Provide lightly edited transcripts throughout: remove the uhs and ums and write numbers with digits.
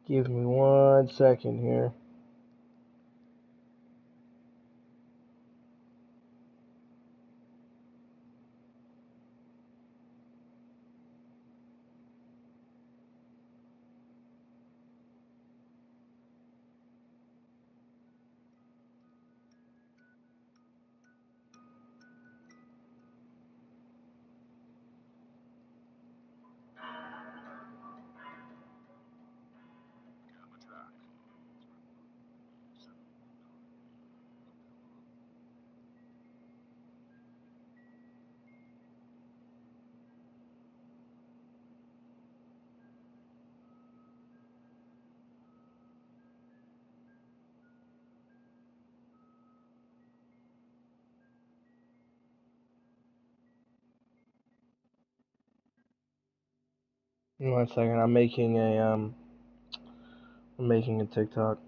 Give me 1 second here. Give me 1 second. I'm making a TikTok.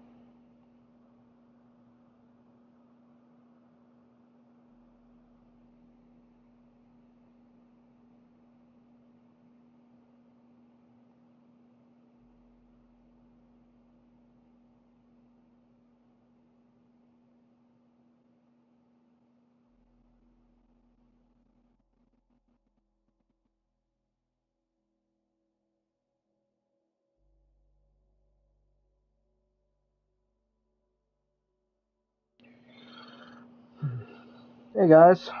Hey guys. Just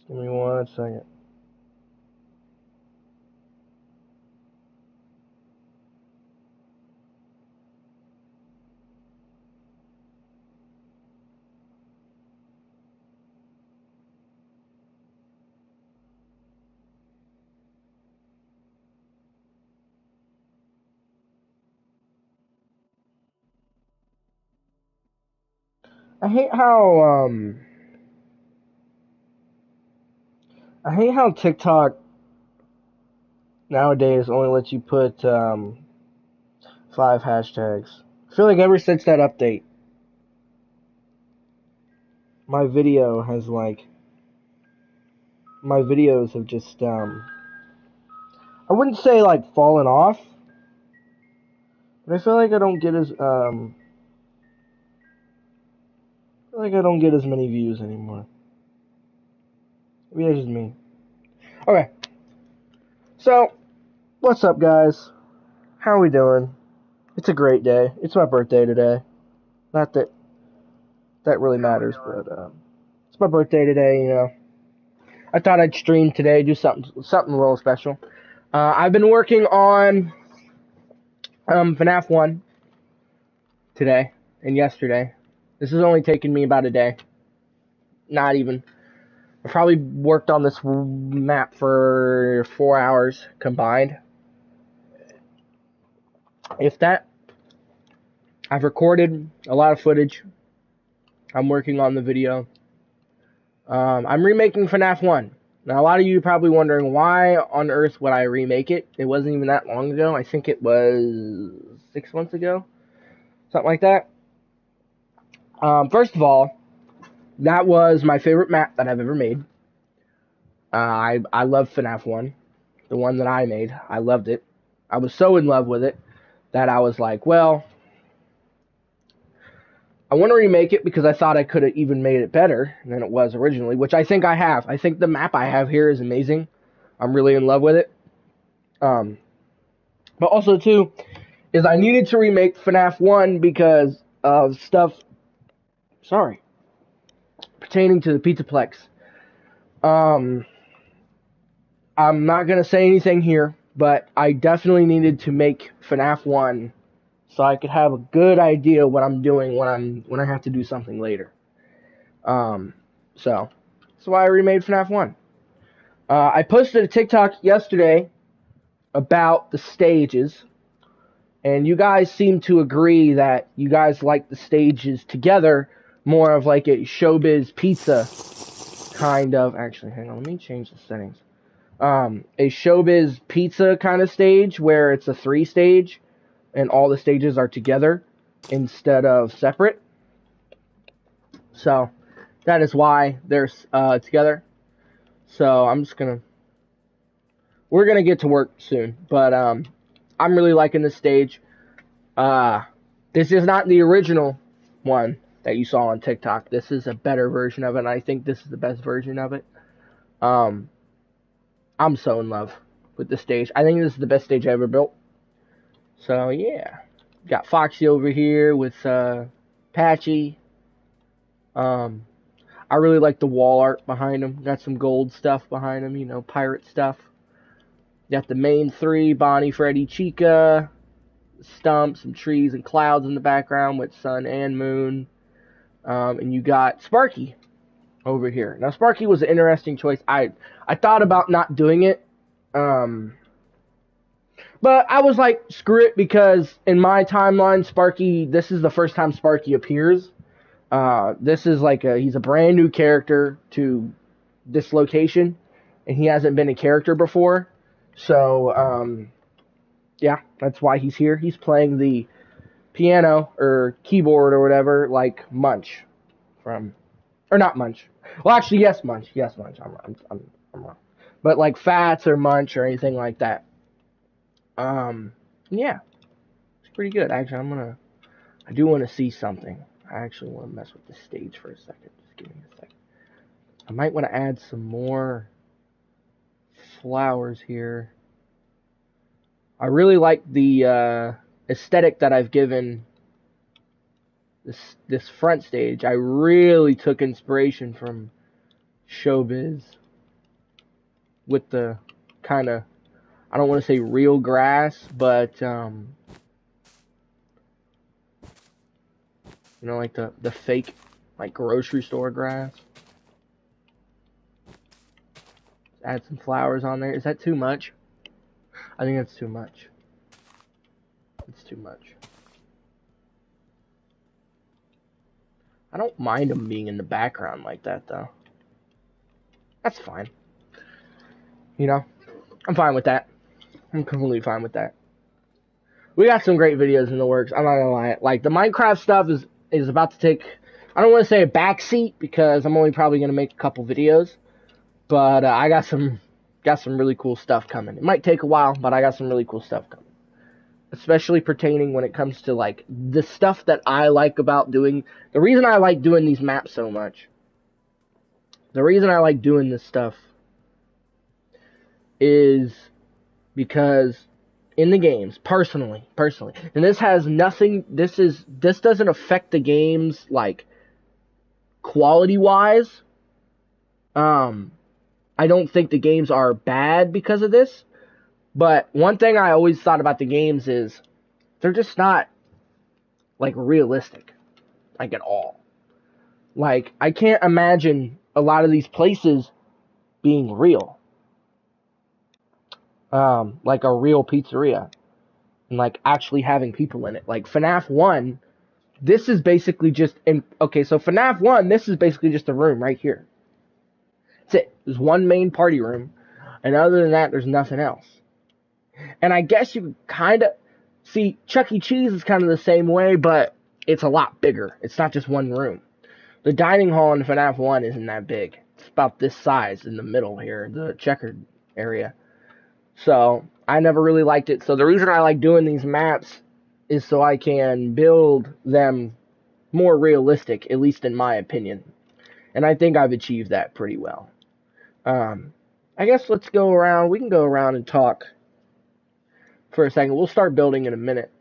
give me 1 second. I hate how TikTok nowadays only lets you put 5 hashtags. I feel like ever since that update, my videos have just I wouldn't say like fallen off, but I feel like I don't get as many views anymore. Maybe that's just me. Okay. So, what's up guys? How are we doing? It's a great day. It's my birthday today. Not that that really matters, but it's my birthday today, you know. I thought I'd stream today, do something a little special. I've been working on FNAF 1 today and yesterday. This has only taken me about a day. Not even. I probably worked on this map for 4 hours combined. If that. I've recorded a lot of footage. I'm working on the video. I'm remaking FNAF 1. Now, a lot of you are probably wondering, why on earth would I remake it? It wasn't even that long ago. I think it was 6 months ago. Something like that. First of all, that was my favorite map that I've ever made. I love FNAF 1. The one that I made. I loved it. I was so in love with it that I was like, well, I want to remake it because I thought I could have even made it better than it was originally, which I think I have. I think the map I have here is amazing. I'm really in love with it. But also, too, is I needed to remake FNAF 1 because of stuff, pertaining to the Pizzaplex. I'm not going to say anything here, but I definitely needed to make FNAF 1 so I could have a good idea what I'm doing when I have to do something later. So that's why I remade FNAF 1. I posted a TikTok yesterday about the stages, and you guys seem to agree that you guys like the stages together more of like a Showbiz Pizza kind of. Actually, hang on, let me change the settings. A Showbiz Pizza kind of stage where it's a 3-stage and all the stages are together instead of separate. So that is why they're together. So I'm just gonna we're gonna get to work soon. But I'm really liking this stage. This is not the original one that you saw on TikTok. This is a better version of it, and I think this is the best version of it. Um, I'm so in love with this stage. I think this is the best stage I ever built. So yeah, got Foxy over here with Patchy. I really like the wall art behind him. Got some gold stuff behind him, you know, pirate stuff. Got the main three, Bonnie, Freddy, Chica. Stump, some trees and clouds in the background with sun and moon. And you got Sparky over here. Now, Sparky was an interesting choice. I thought about not doing it. But I was like, screw it, because in my timeline, Sparky, this is the first time Sparky appears. This is like he's a brand new character to this location, and he hasn't been a character before. So, yeah, that's why he's here. He's playing the piano or keyboard or whatever, like Munch from, or not Munch. Well, actually, yes, Munch. Yes, Munch. I'm wrong. But like Fats or Munch or anything like that. Yeah, it's pretty good. Actually, I do want to see something. I actually want to mess with the stage for a second. Just give me a second. I might want to add some more flowers here. I really like the aesthetic that I've given this front stage. I really took inspiration from Showbiz with the kind of, I don't want to say real grass, but you know, like the fake, like grocery store grass. Add some flowers on there. Is that too much? I think that's too much. It's too much. I don't mind them being in the background like that, though. That's fine. You know, I'm fine with that. I'm completely fine with that. We got some great videos in the works. I'm not gonna lie. Like, the Minecraft stuff is about to take, I don't want to say a backseat, because I'm only probably gonna make a couple videos. But I got some really cool stuff coming. It might take a while, but I got some really cool stuff coming. Especially pertaining when it comes to, like, the stuff that I like about doing. The reason I like doing these maps so much, the reason I like doing this stuff is because in the games, personally, and this has nothing, this doesn't affect the games, like, quality-wise. I don't think the games are bad because of this. But one thing I always thought about the games is they're just not, like, realistic. Like, at all. Like, I can't imagine a lot of these places being real. Like a real pizzeria. And, like, actually having people in it. Like, FNAF 1, this is basically just, okay, so FNAF 1, this is basically just a room right here. That's it. There's one main party room. And other than that, there's nothing else. And I guess you kind of see Chuck E. Cheese is kind of the same way, but it's a lot bigger. It's not just one room. The dining hall in FNAF 1 isn't that big. It's about this size in the middle here, the checkered area. So I never really liked it. So the reason I like doing these maps is so I can build them more realistic, at least in my opinion. And I think I've achieved that pretty well. I guess let's go around. We can go around and talk for a second. We'll start building in a minute.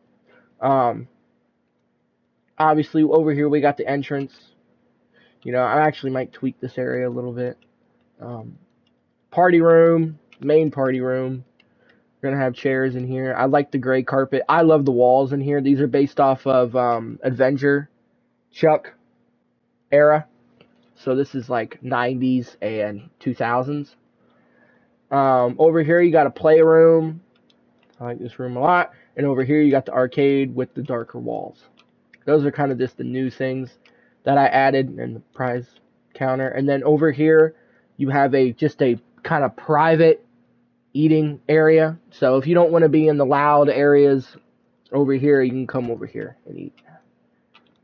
Obviously, over here we got the entrance. You know, I actually might tweak this area a little bit. Party room, main party room. We're going to have chairs in here. I like the gray carpet. I love the walls in here. These are based off of Adventure Chuck era. So this is like 90s and 2000s. Over here you got a playroom. I like this room a lot. And over here you got the arcade with the darker walls. Those are kind of just the new things that I added in the prize counter. And then over here you have just a kind of private eating area. So if you don't want to be in the loud areas over here, you can come over here and eat.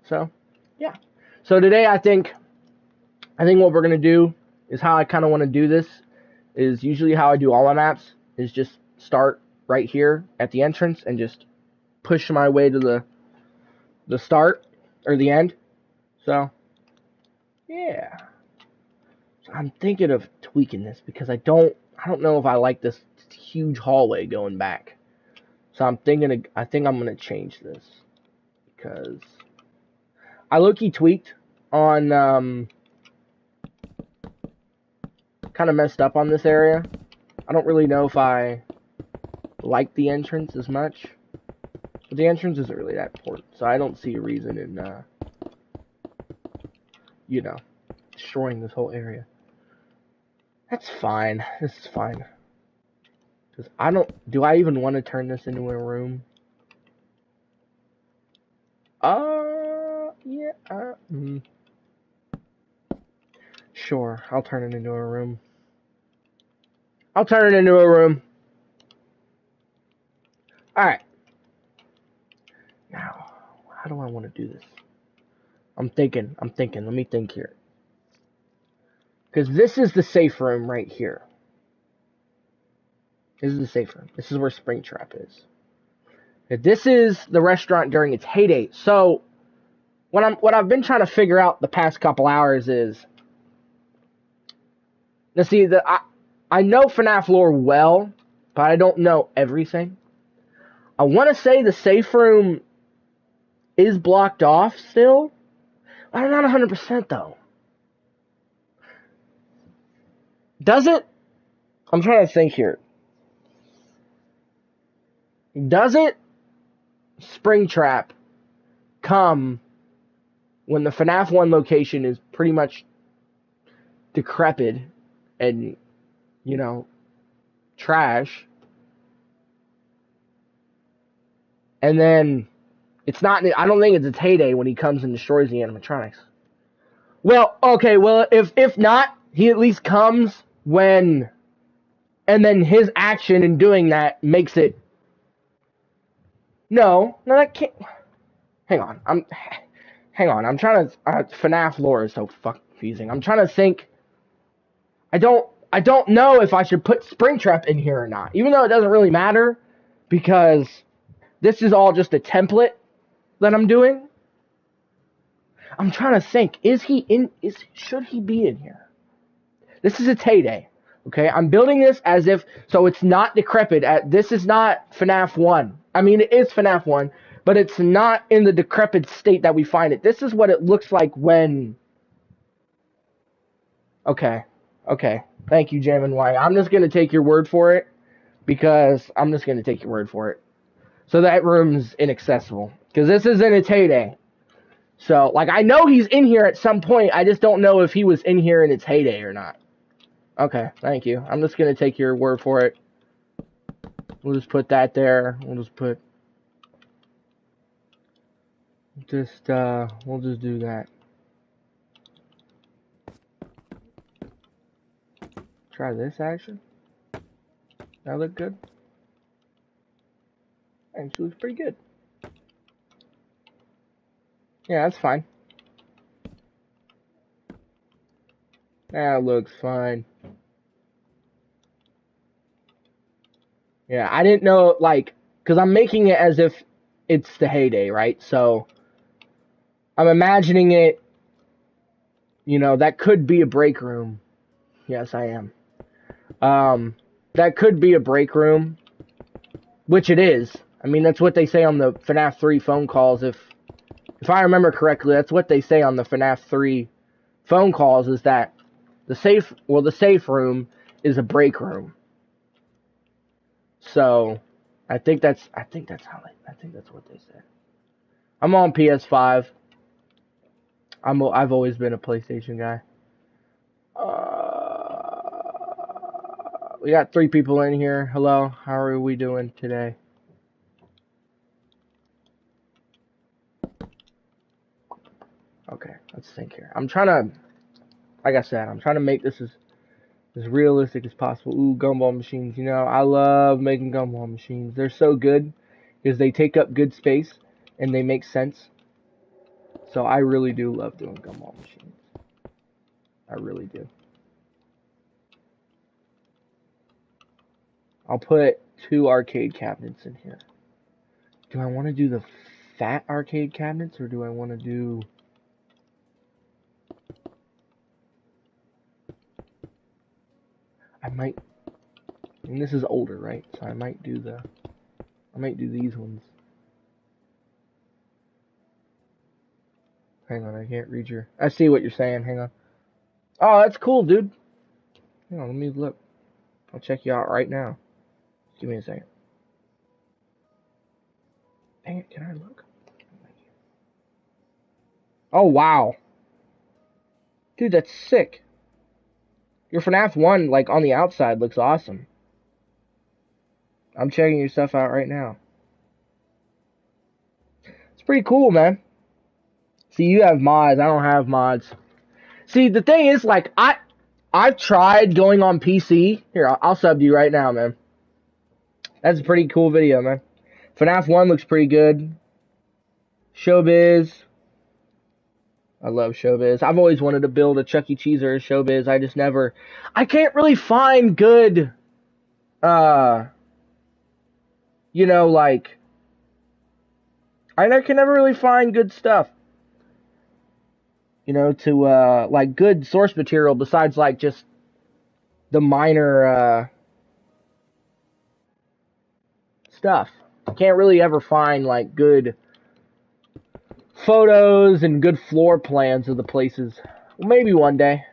So, yeah. So today I think what we're going to do is how I kind of want to do this is usually how I do all my maps. is just start right here at the entrance and just push my way to the start or the end. So, yeah. So I'm thinking of tweaking this because I don't know if I like this huge hallway going back. So I think I'm gonna change this because I low-key tweaked on kind of messed up on this area. I don't really know if I like the entrance as much. But the entrance isn't really that important, so I don't see a reason in, destroying this whole area. That's fine. This is fine. Because do I even want to turn this into a room? Yeah, Sure, I'll turn it into a room. Alright. Now, how do I want to do this? I'm thinking. Let me think here. Because this is the safe room right here. This is the safe room. This is where Springtrap is. This is the restaurant during its heyday. So, what I've been trying to figure out the past couple hours is... Now, see, I know FNAF lore well, but I don't know everything. I want to say the safe room is blocked off still. I'm not 100% though. Does it? I'm trying to think here. Doesn't Springtrap come when the FNAF 1 location is pretty much decrepit and, trash? And then it's not, I don't think it's its heyday when he comes and destroys the animatronics. Well, okay, well, if not, he at least comes when, and then his action in doing that makes it. No, that can't. Hang on, I'm trying to. FNAF lore is so fucking confusing. I'm trying to think. I don't know if I should put Springtrap in here or not, even though it doesn't really matter, because this is all just a template that I'm doing. I'm trying to think. Should he be in here? This is its heyday. Okay, I'm building this as if, so it's not decrepit. This is not FNAF 1. I mean, it is FNAF 1, but it's not in the decrepit state that we find it. This is what it looks like when... Okay. Thank you, Jam and Y. I'm just going to take your word for it, because I'm just going to take your word for it. So that room's inaccessible, because this is in its heyday. So, like, I know he's in here at some point, I just don't know if he was in here in its heyday or not. Okay, thank you. I'm just going to take your word for it. We'll just put that there. We'll just do that. Try this action. That look good? Actually looks pretty good. Yeah, that's fine. That looks fine. Yeah, I didn't know, like, because I'm making it as if it's the heyday, right? So, I'm imagining it, that could be a break room. Yes, I am. That could be a break room, which it is. I mean, that's what they say on the FNAF 3 phone calls. If I remember correctly, that's what they say on the FNAF 3 phone calls, is that the safe room is a break room. So, I think that's what they said. I'm on PS5. I've always been a PlayStation guy. We got 3 people in here. Hello, how are we doing today? Okay, let's think here. I'm trying to, like I said, make this as realistic as possible. Ooh, gumball machines. I love making gumball machines. They're so good because they take up good space and they make sense. So I really do love doing gumball machines. I really do. I'll put 2 arcade cabinets in here. Do I want to do the fat arcade cabinets, or do I want to do... I might... And this is older, right? So I might do these ones. Hang on, I can't read your... I see what you're saying, hang on. Oh, that's cool, dude. Hang on, let me look. I'll check you out right now. Give me a second. Dang it, can I look? Oh, wow. Dude, that's sick. Your FNAF 1, like, on the outside looks awesome. I'm checking your stuff out right now. It's pretty cool, man. See, you have mods. I don't have mods. See, the thing is, like, I've tried going on PC. Here, I'll sub to you right now, man. That's a pretty cool video, man. FNAF 1 looks pretty good. Showbiz. I love Showbiz. I've always wanted to build a Chuck E. Cheese or a Showbiz. I just never... I can't really find good... you know, like... I can never really find good stuff. You know, to, like, good source material besides, like, just the minor, stuff. I can't really ever find, like, good photos and good floor plans of the places. Well, maybe one day.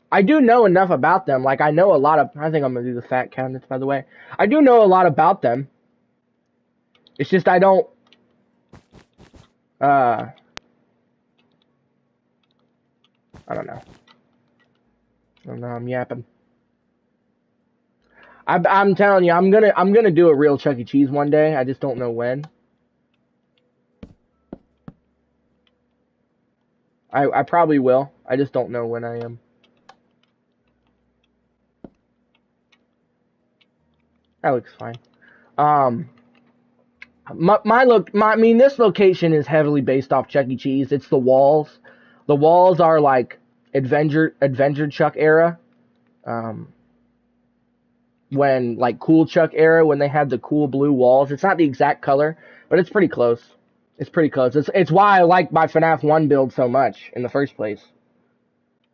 I do know enough about them. Like, I know a lot of... I think I'm going to do the fat cabinets, by the way. I do know a lot about them. It's just I don't... I don't know. I don't know, I'm yapping. I'm telling you, I'm gonna do a real Chuck E. Cheese one day. I just don't know when. I probably will. I just don't know when I am. That looks fine. I mean, this location is heavily based off Chuck E. Cheese. It's the walls. The walls are like Adventure Chuck era. When, like, Cool Chuck era, when they had the cool blue walls. It's not the exact color, but it's pretty close. It's pretty close. It's why I like my FNAF 1 build so much in the first place.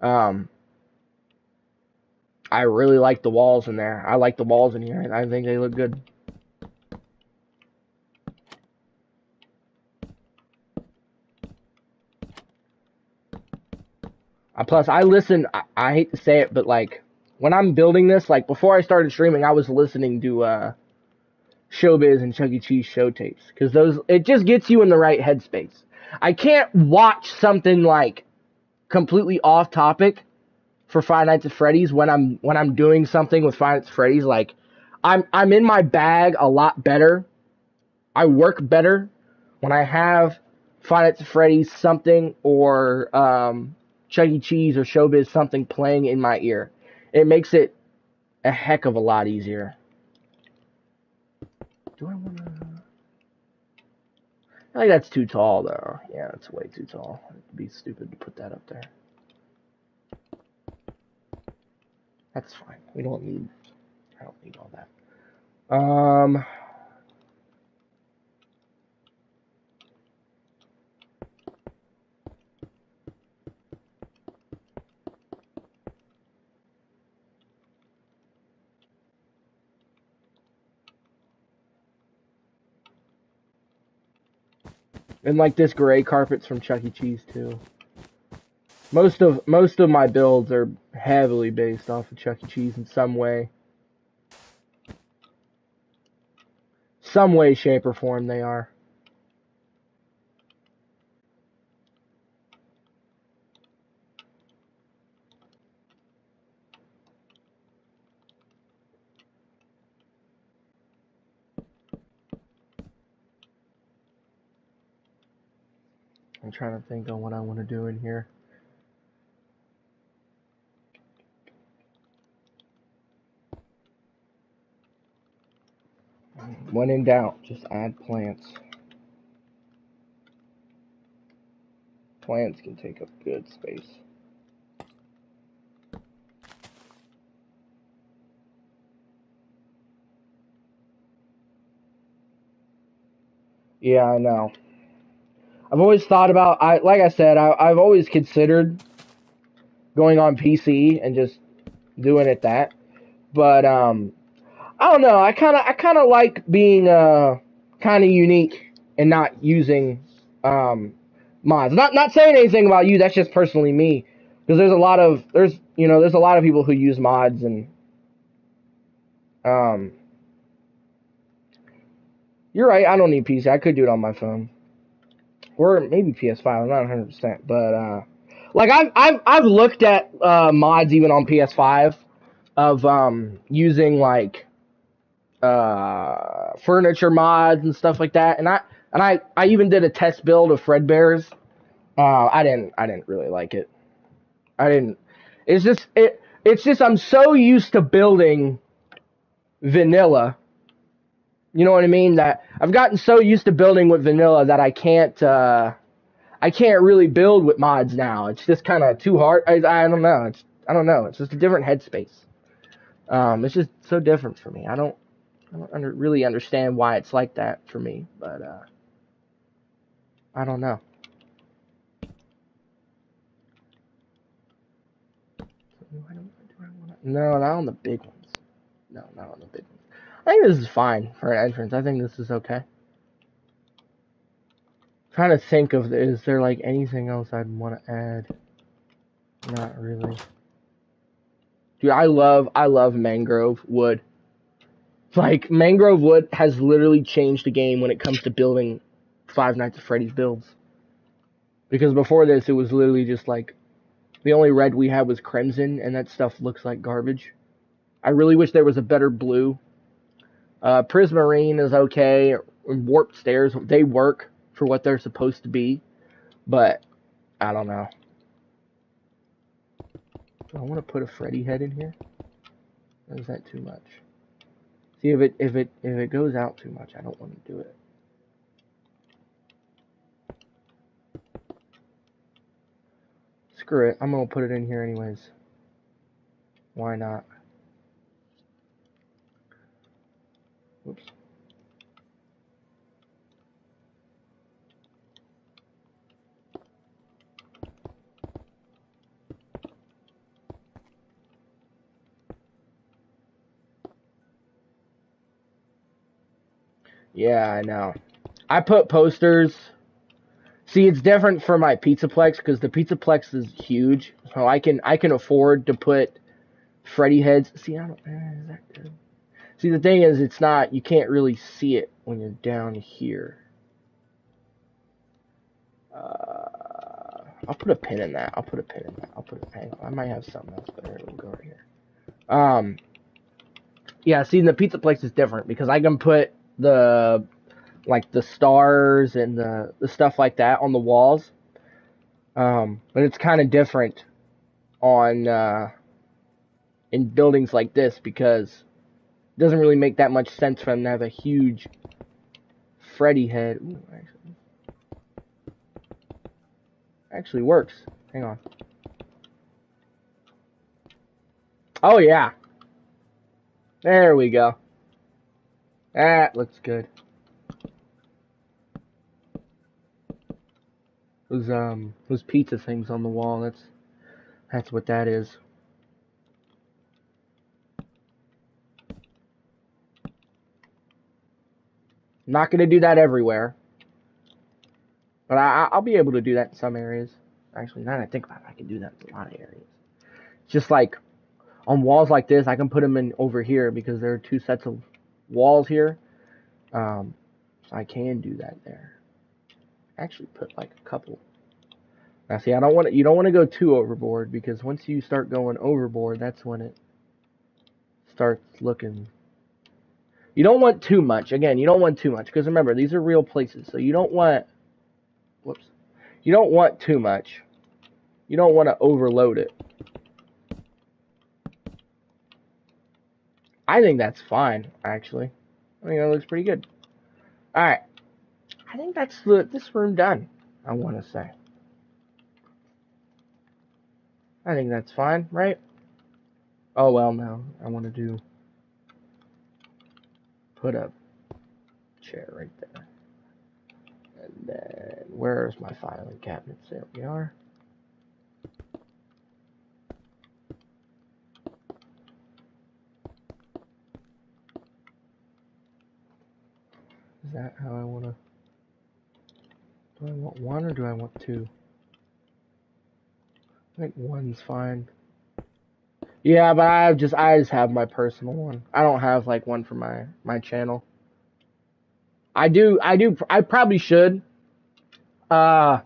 I really like the walls in there. I like the walls in here. I think they look good. Plus, I listen, I hate to say it, but, like, when I'm building this, like, before I started streaming, I was listening to, Showbiz and Chuck E. Cheese show tapes. Because it just gets you in the right headspace. I can't watch something, like, completely off topic for Five Nights at Freddy's when I'm doing something with Five Nights at Freddy's. Like, I'm in my bag a lot better. I work better when I have Five Nights at Freddy's something or Chuck E. Cheese or Showbiz something playing in my ear. It makes it a heck of a lot easier. Do I want to... I think that's too tall, though. Yeah, that's way too tall. It'd be stupid to put that up there. That's fine. I don't need all that. And like this gray carpet's from Chuck E. Cheese too. Most of my builds are heavily based off of Chuck E. Cheese in some way. Some way, shape, or form they are. I'm trying to think on what I want to do in here. When in doubt, just add plants. Plants can take up good space. Yeah, I know. I've always thought about, like I said, I've always considered going on PC and just doing it that. But I don't know. I kind of like being kind of unique and not using mods. Not saying anything about you. That's just personally me. Because there's a lot of people who use mods and um you're right. I don't need PC. I could do it on my phone or maybe PS5. I'm not 100%, but like I've looked at mods even on PS5 of using like furniture mods and stuff like that. And I even did a test build of Fredbear's. I didn't really like it. I didn't. It's just I'm so used to building vanilla. You know what I mean? That I've gotten so used to building with vanilla that I can't really build with mods now. It's just kind of too hard. I don't know. I don't know. It's just a different headspace. It's just so different for me. I don't really understand why it's like that for me, but I don't know. No, not on the big ones. No, not on the big ones. I think this is fine for an entrance. I think this is okay. Trying to think of, is there like anything else I'd want to add? Not really. Dude, I love mangrove wood. Like mangrove wood has literally changed the game when it comes to building Five Nights at Freddy's builds. Because before this, it was literally just like the only red we had was crimson, and that stuff looks like garbage. I really wish there was a better blue. Prismarine is okay. Warped stairs, they work for what they're supposed to be, but I don't know. Do I want to put a Freddy head in here? Or is that too much? See, if it goes out too much, I don't want to do it. Screw it. I'm gonna put it in here anyways. Why not? Whoops. Yeah, I know. I put posters. See, it's different for my Pizzaplex because the Pizzaplex is huge, so I can afford to put Freddy heads. See, I don't. Is that good? See, the thing is, it's not. You can't really see it when you're down here. I'll put a pin in that. I'll put a pin in that. I'll put it. Hang on. I might have something else, but we'll go right here. Yeah. See, the Pizzaplex is different because I can put the the stars and the stuff like that on the walls. But it's kind of different on in buildings like this because it doesn't really make that much sense for them to have a huge Freddy head. Ooh, actually works. Hang on. Oh yeah. There we go. That looks good. Those pizza things on the wall, that's what that is. I'm not gonna do that everywhere. But I'll be able to do that in some areas. Actually, now that I think about it, I can do that in a lot of areas. Just like on walls like this, I can put them in over here because there are two sets of walls here. So I can do that there. Actually, put like a couple. Now, see, you don't want to go too overboard because once you start going overboard, that's when it starts looking. You don't want too much. Again, you don't want too much because remember, these are real places, so you don't want. Whoops. You don't want too much. You don't want to overload it. I think that's fine, actually. I think that looks pretty good. Alright. I think that's this room done, I want to say. I think that's fine, right? Oh, well, no. I want to put a chair right there. And then, where's my filing cabinets? There we are. Is that how I want to... Do I want one or do I want two? I think one's fine. Yeah, but I just have my personal one. I don't have like one for my channel. I probably should. You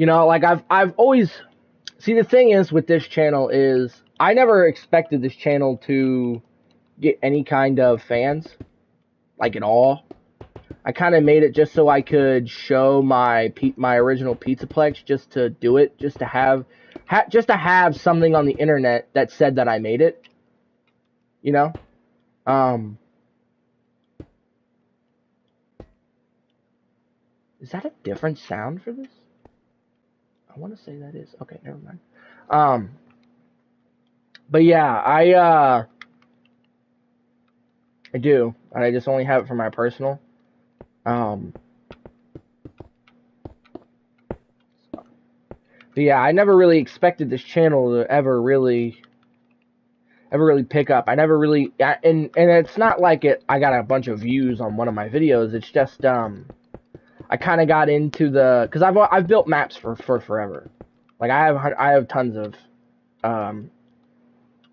know, like I've always... See, the thing is with this channel is I never expected this channel to get any kind of fans, like at all. I kind of made it just so I could show my original Pizzaplex, just to do it, just to have something on the internet that said that I made it. You know, is that a different sound for this? I want to say that is. Okay, never mind. But yeah, I do, and I just only have it for my personal. But yeah, I never really expected this channel to ever really pick up. I never really, and it's not like I got a bunch of views on one of my videos. It's just, I kind of got into because I've built maps for forever. Like I have tons of,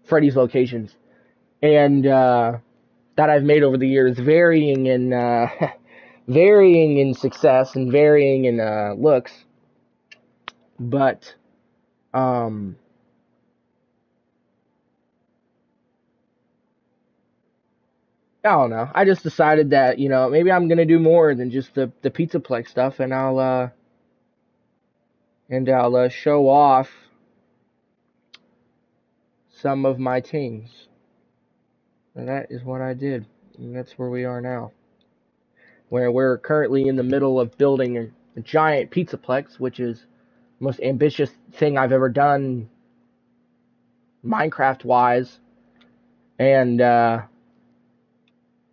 Freddy's locations, and, that I've made over the years, varying in, varying in success and varying in, looks. But, I don't know. I just decided that, you know, maybe I'm gonna do more than just the Pizzaplex stuff, and I'll show off some of my things. And that is what I did, and that's where we are now. Where we're currently in the middle of building a giant Pizzaplex, which is the most ambitious thing I've ever done, Minecraft-wise, and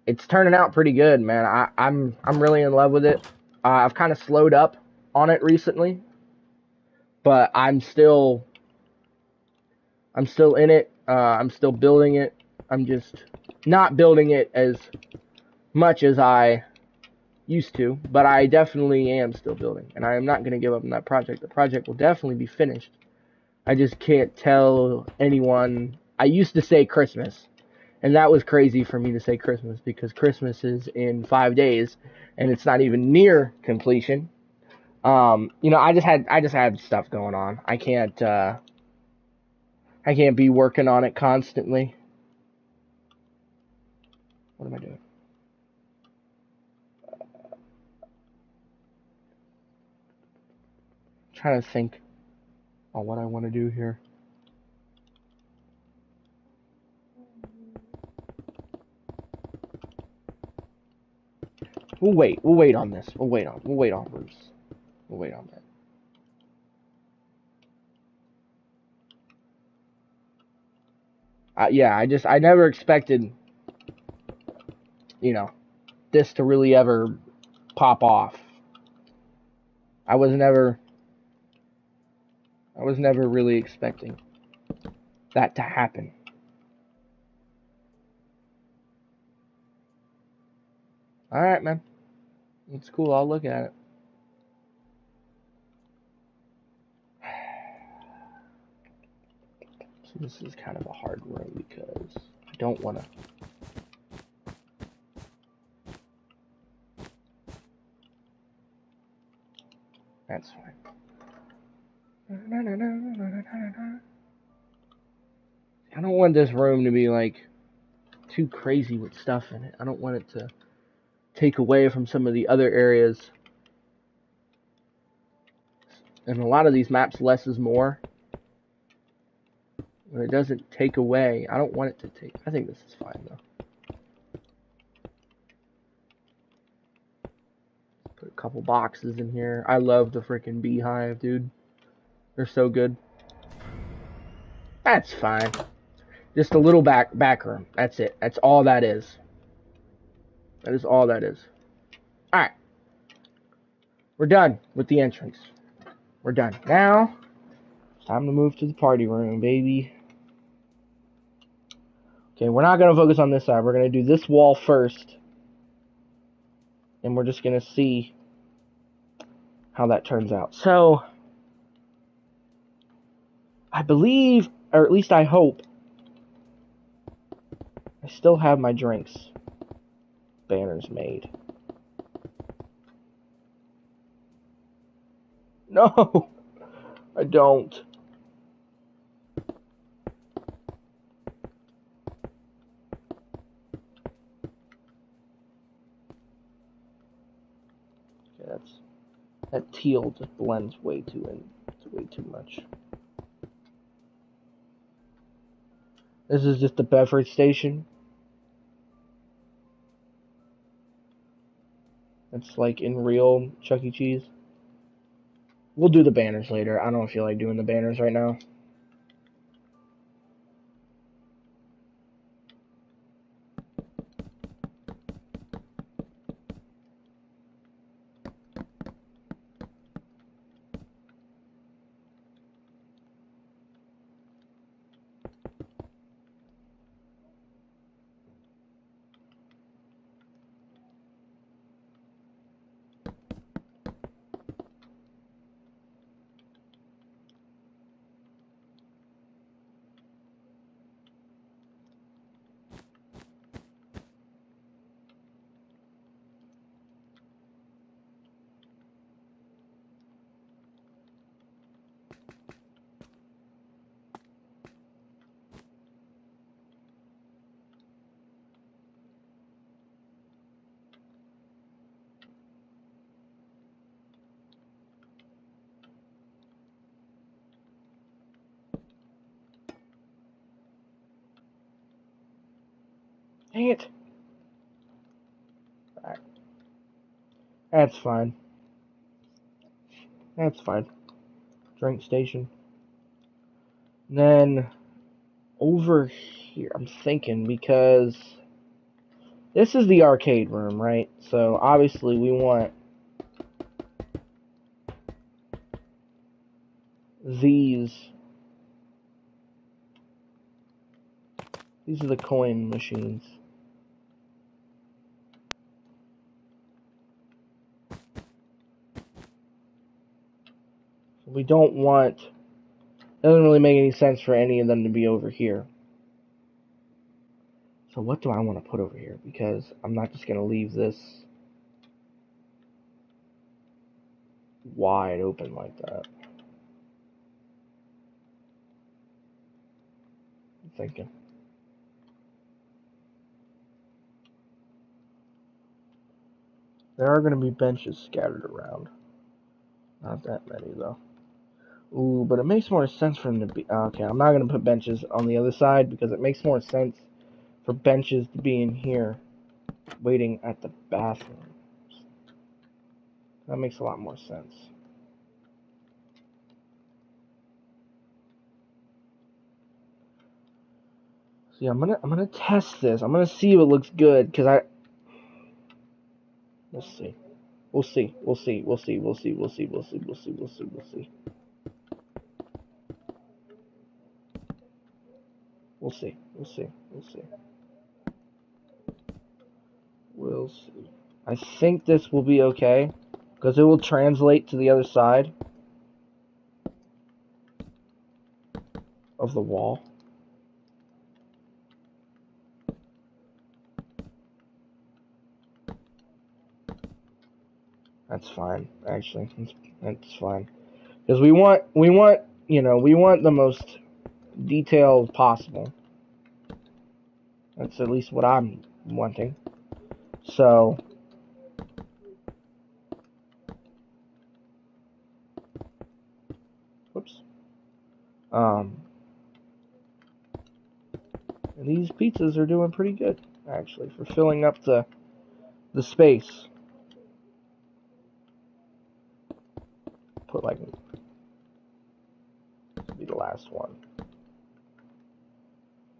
it's turning out pretty good, man. I'm really in love with it. I've kind of slowed up on it recently, but I'm still in it. I'm still building it. I'm just not building it as much as I used to, but I definitely am still building, and I am not going to give up on that project. The project will definitely be finished. I just can't tell anyone. I used to say Christmas, and that was crazy for me to say Christmas, because Christmas is in 5 days, and it's not even near completion. You know, I just had stuff going on. I can't be working on it constantly. What am I doing? Trying to think on what I want to do here. We'll wait on this. We'll wait on Bruce. We'll wait on that. Yeah, I never expected, you know, this to really ever pop off. I was never really expecting that to happen. Alright, man. It's cool, I'll look at it. So this is kind of a hard room because I don't want to... That's fine. I don't want this room to be like too crazy with stuff in it. I don't want it to take away from some of the other areas. And a lot of these maps, less is more. When it doesn't take away, I don't want it to take... I think this is fine though. Put a couple boxes in here. I love the freaking beehive, dude. They're so good. That's fine. Just a little back room. That's it. That's all that is. That is all that is. Alright. We're done with the entrance. We're done. Now, it's time to move to the party room, baby. Okay, we're not going to focus on this side. We're going to do this wall first. And we're just going to see how that turns out. So, I believe, or at least I hope, I still have my drinks banners made. No, I don't. Okay, that teal just blends way too much. This is just the beverage station. It's like in real Chuck E. Cheese. We'll do the banners later. I don't feel like doing the banners right now. Dang it. Alright. That's fine. That's fine. Drink station. And then over here, I'm thinking, because this is the arcade room, right? So obviously we want these. These are the coin machines. We don't want. It doesn't really make any sense for any of them to be over here. So what do I want to put over here? Because I'm not just going to leave this wide open like that. I'm thinking. There are going to be benches scattered around. Not that many, though. Ooh, but it makes more sense for them to be... Okay, I'm not going to put benches on the other side because it makes more sense for benches to be in here waiting at the bathroom. That makes a lot more sense. See, I'm gonna test this. I'm gonna see if it looks good, because we'll see. We'll see. We'll see. We'll see. We'll see. We'll see. We'll see. We'll see. We'll see. We'll see. We'll see. We'll see. We'll see. We'll see. I think this will be okay, because it will translate to the other side of the wall. That's fine, actually. That's fine. Because we want, you know, we want the most detailed possible. That's at least what I'm wanting. So, whoops. These pizzas are doing pretty good, actually, for filling up the space. Put like, this will be the last one. At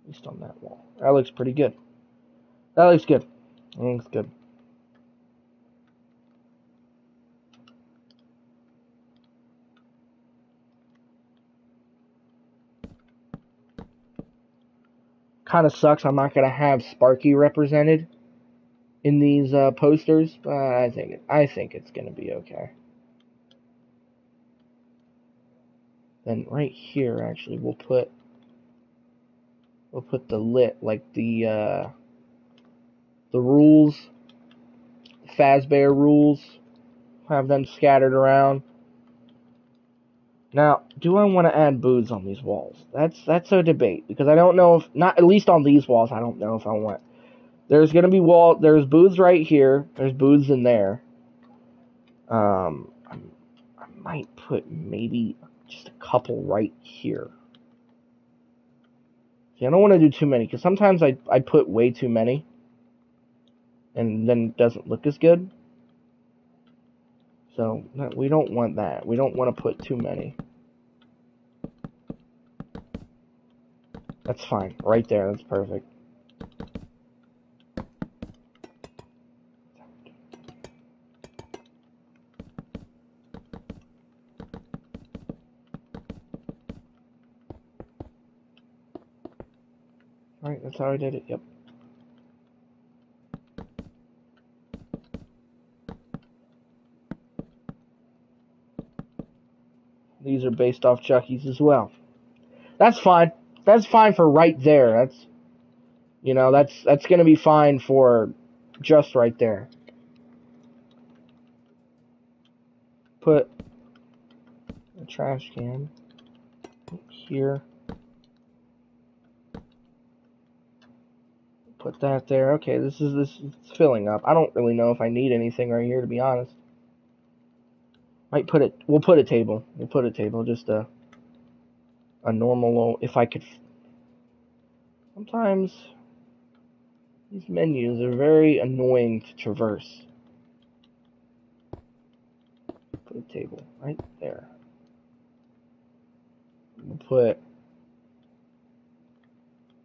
least on that wall. That looks pretty good. That looks good. That looks good. Kind of sucks I'm not going to have Sparky represented in these posters, but I think it's going to be okay. Then right here, actually, we'll put the like the rules, Fazbear rules, have them scattered around. Now, do I want to add booths on these walls? That's a debate, because I don't know if, not at least on these walls, I don't know if I want. There's going to be there's booths right here, there's booths in there. I might put maybe just a couple right here. See, I don't want to do too many, because sometimes I put way too many, and then it doesn't look as good. So, we don't want that. We don't want to put too many. That's fine. Right there. That's perfect. Alright, that's how I did it. Yep. These are based off Chucky's as well. That's fine. That's fine for right there. That's, you know, that's going to be fine for just right there. Put a trash can here. Put that there. Okay, this is filling up. I don't really know if I need anything right here, to be honest. We'll put a table. We'll put a table, just a normal, if I could. Sometimes these menus are very annoying to traverse. Put a table right there. We'll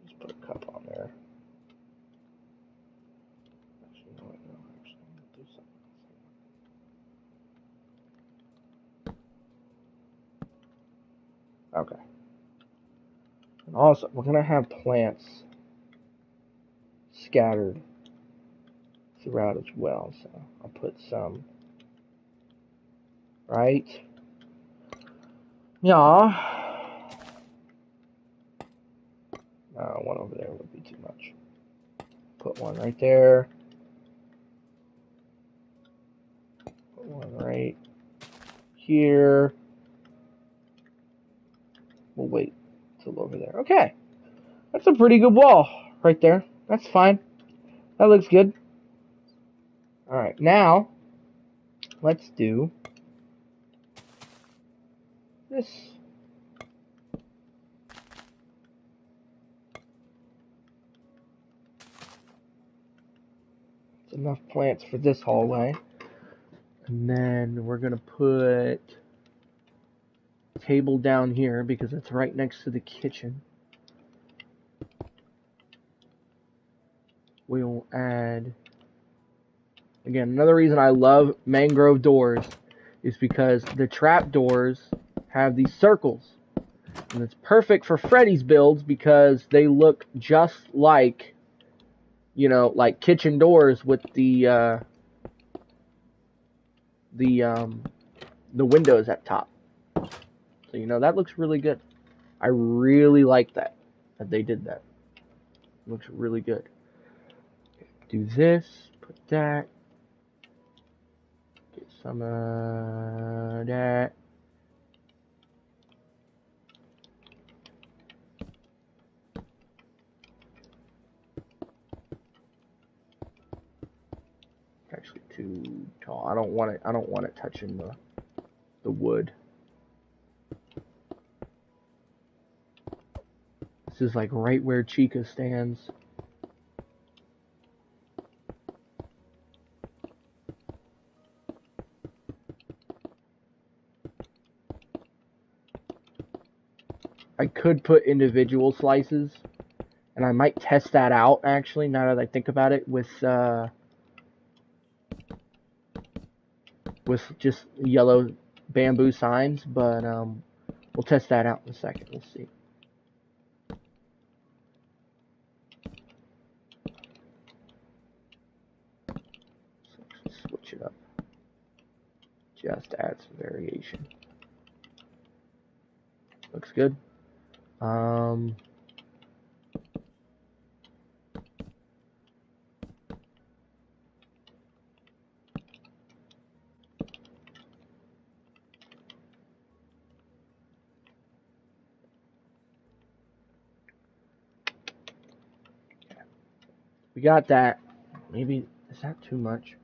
just put a cup on there. Actually, no, actually, I'm gonna do something. Okay. And also, we're gonna have plants scattered throughout as well, so I'll put some right. Yeah. One over there would be too much. Put one right there. Put one right here. We'll wait till over there. Okay. That's a pretty good wall right there. That's fine. That looks good. Alright, now let's do this. That's enough plants for this hallway. And then we're going to put a table down here because it's right next to the kitchen. We'll add, again, another reason I love mangrove doors is because the trap doors have these circles. And it's perfect for Freddy's builds because they look just like, you know, like kitchen doors with the windows at top. So, you know, that looks really good. I really like that they did that. It looks really good. Do this, put that, get some of that. Actually too tall. I don't want it touching the wood. This is like right where Chica stands. I could put individual slices, and I might test that out actually, now that I think about it, with just yellow bamboo signs, but we'll test that out in a second. We'll see. it up. Just add some variation. Looks good. We got that. Maybe, is that too much?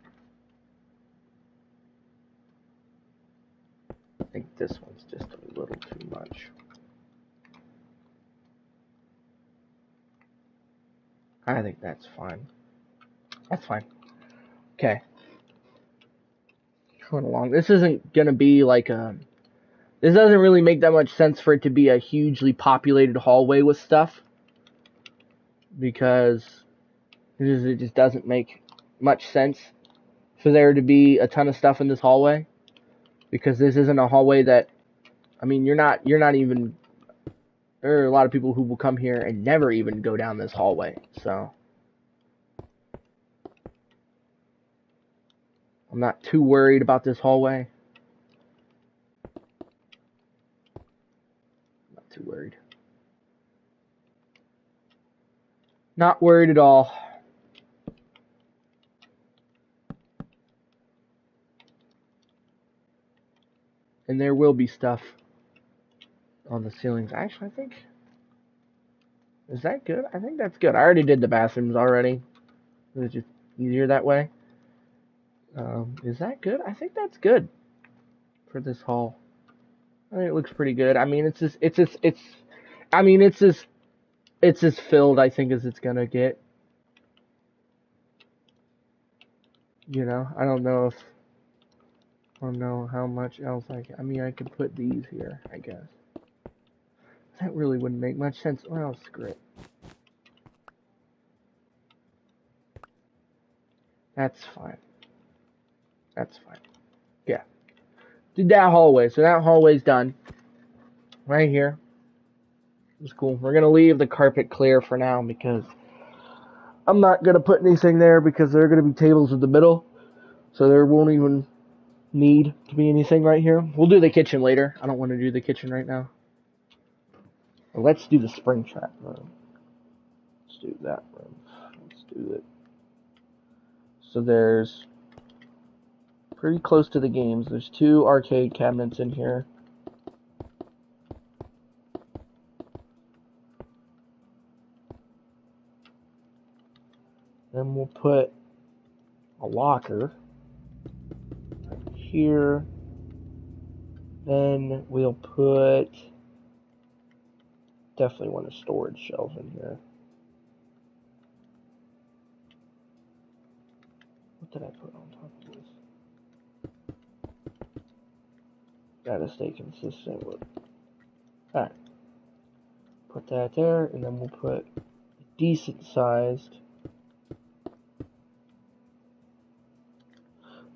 I think this one's just a little too much. I think that's fine. That's fine. Okay. Going along. This isn't going to be like a... This doesn't really make that much sense for it to be a hugely populated hallway with stuff. Because it just doesn't make much sense for there to be a ton of stuff in this hallway. Because this isn't a hallway that... I mean, you're not even... There are a lot of people who will come here and never even go down this hallway. So... I'm not too worried about this hallway. Not too worried. Not worried at all. And there will be stuff on the ceilings. Actually, I think... Is that good? I think that's good. I already did the bathrooms already. It was just easier that way. Is that good? I think that's good for this hall. I think it looks pretty good. I mean, it's as filled, I think, as it's gonna get. You know, I don't know how much else I mean, I could put these here, I guess. That really wouldn't make much sense. Well, screw it. That's fine. That's fine. Yeah. Did that hallway. So that hallway's done. Right here. It's cool. We're going to leave the carpet clear for now because I'm not going to put anything there because there are going to be tables in the middle. So there won't even need to be anything right here. We'll do the kitchen later. I don't want to do the kitchen right now. Well, let's do the spring trap room. Let's do that room. Let's do it. So there's... Pretty close to the games. There's 2 arcade cabinets in here. Then we'll put a locker here. Then we'll put... Definitely want a storage shelf in here. What did I put on top of this? Gotta stay consistent with... Alright. Put that there, and then we'll put a decent sized...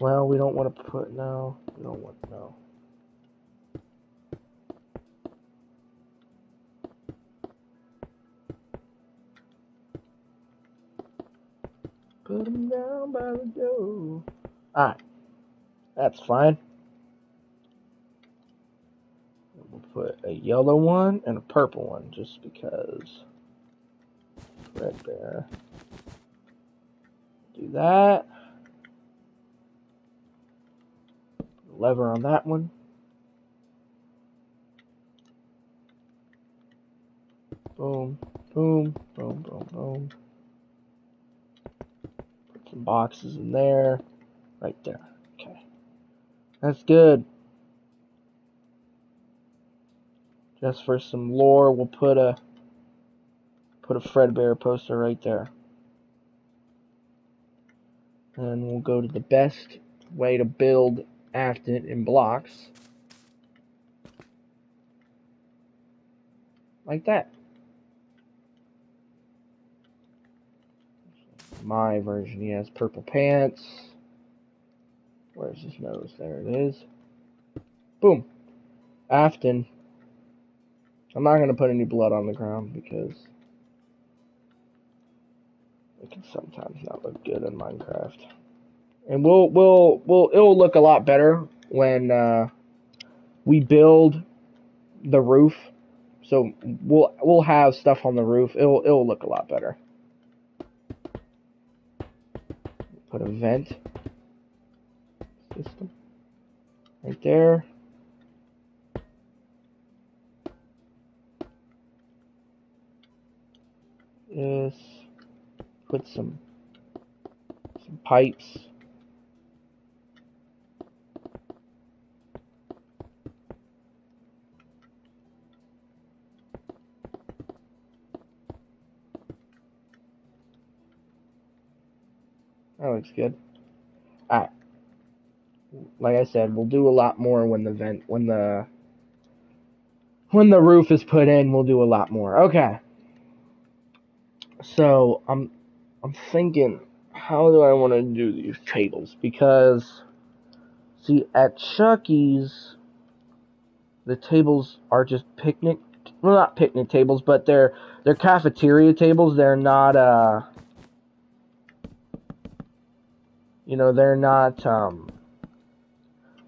Well, we don't want to put... No. We don't want... No. Put them down by the door. Alright. That's fine. We'll put a yellow one and a purple one just because. Threadbare. Do that. Lever on that one. Boom, boom, boom, boom, boom. Put some boxes in there. Right there. Okay. That's good. Just for some lore, we'll put a Fredbear poster right there. And we'll go to the best way to build Afton in blocks. Like that. My version, he has purple pants. Where's his nose? There it is. Boom. Afton. I'm not going to put any blood on the ground because it can sometimes not look good in Minecraft. And it'll look a lot better when we build the roof. So we'll have stuff on the roof. It'll look a lot better. Put a vent system right there. This, put some pipes. That looks good. Alright. Like I said, we'll do a lot more when the roof is put in. We'll do a lot more. Okay. So I'm thinking, how do I want to do these tables? Because see, at Chucky's, the tables are just picnic. Well, not picnic tables, but they're cafeteria tables. They're not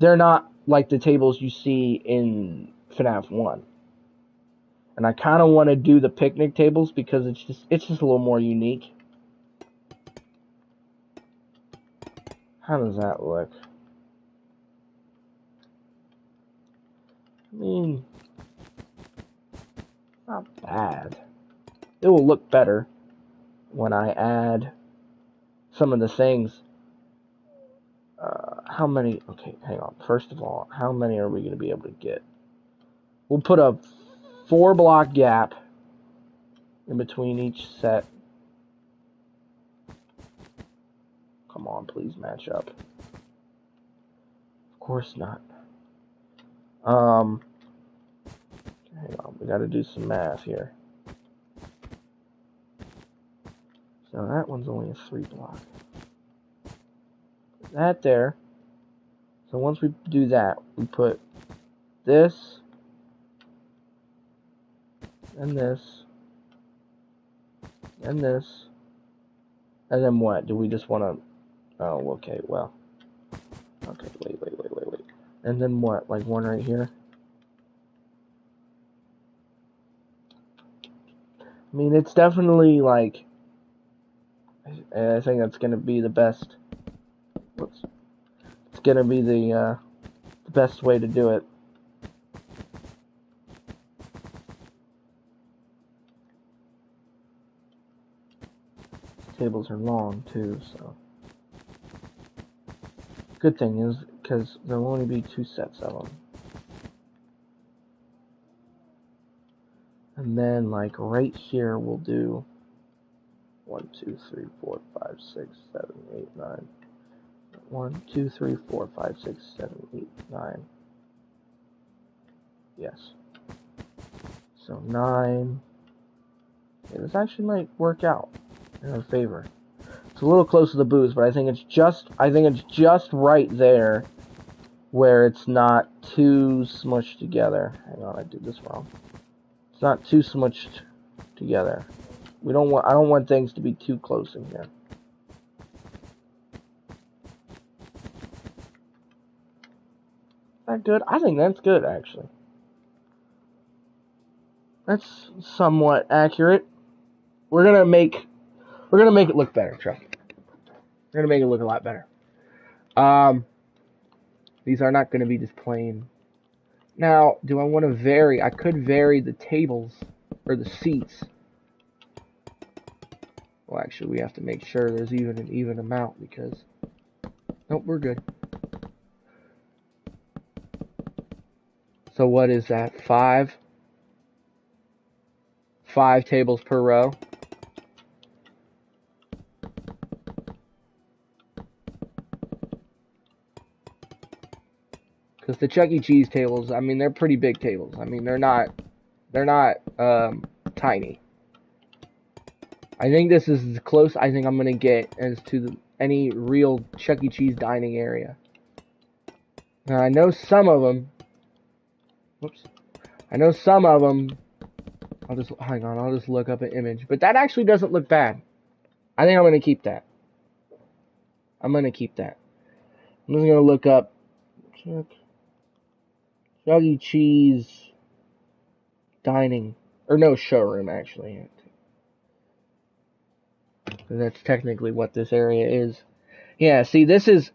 they're not like the tables you see in FNAF 1. And I kind of want to do the picnic tables because it's just a little more unique. How does that look? I mean, not bad. It will look better when I add some of the things. How many? Okay, hang on. First of all, how many are we going to be able to get? We'll put a 4-block gap in between each set. Come on, please match up. Of course not. Hang on, we got to do some math here. So that one's only a 3-block. Put that there. So once we do that, we put this, and this, and this, and then what? Do we just want to... Oh, okay, well. Okay, wait. And then what? Like one right here? I mean, it's definitely like... I think that's going to be the best... Whoops. It's going to be the best way to do it. Tables are long too, so good thing is because there'll only be 2 sets of them. And then like right here we'll do 1, 2, 3, 4, 5, 6, 7, 8, 9. 1, 2, 3, 4, 5, 6, 7, 8, 9. Yes. So 9. Yeah, this actually might work out in our favor. It's a little close to the booze, but I think it's just right there where it's not too smushed together. Hang on, I did this wrong. It's not too smushed together. I don't want things to be too close in here. Is that good? I think that's good actually. That's somewhat accurate. We're gonna make it look better, trust me. We're gonna make it look a lot better. These are not gonna be just plain. Now, do I want to vary? I could vary the tables or the seats. Well, actually, we have to make sure there's even an even amount because nope, we're good. So what is that? 5 tables per row. Because the Chuck E. Cheese tables, I mean, they're pretty big tables. I mean, they're not tiny. I think this is as close I think I'm gonna get as to any real Chuck E. Cheese dining area. Now I know some of them. Whoops. I know some of them. I'll just look up an image. But that actually doesn't look bad. I think I'm gonna keep that. I'm just gonna look up Chuck E. Cheese dining, or no, showroom actually. That's technically what this area is. Yeah, see, this is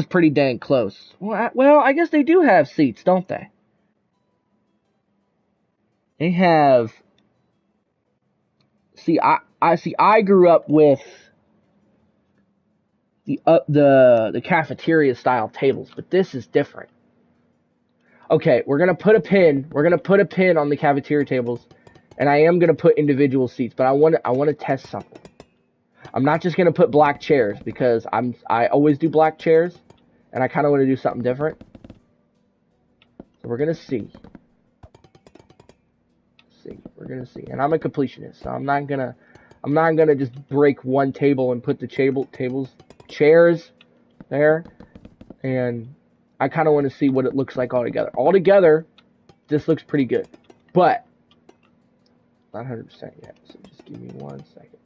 pretty dang close. Well, I guess they do have seats, don't they? They have. See, I grew up with the cafeteria style tables, but this is different. Okay, we're gonna put a pin. We're gonna put a pin on the cafeteria tables, and I am gonna put individual seats. But I want to test something. I'm not just gonna put black chairs because I always do black chairs, and I kind of want to do something different. So we're gonna see. We're gonna see, and I'm a completionist, so I'm not gonna just break one table and put the chairs there, and I kind of want to see what it looks like all together. All together, this looks pretty good, but not 100% yet. So just give me 1 second,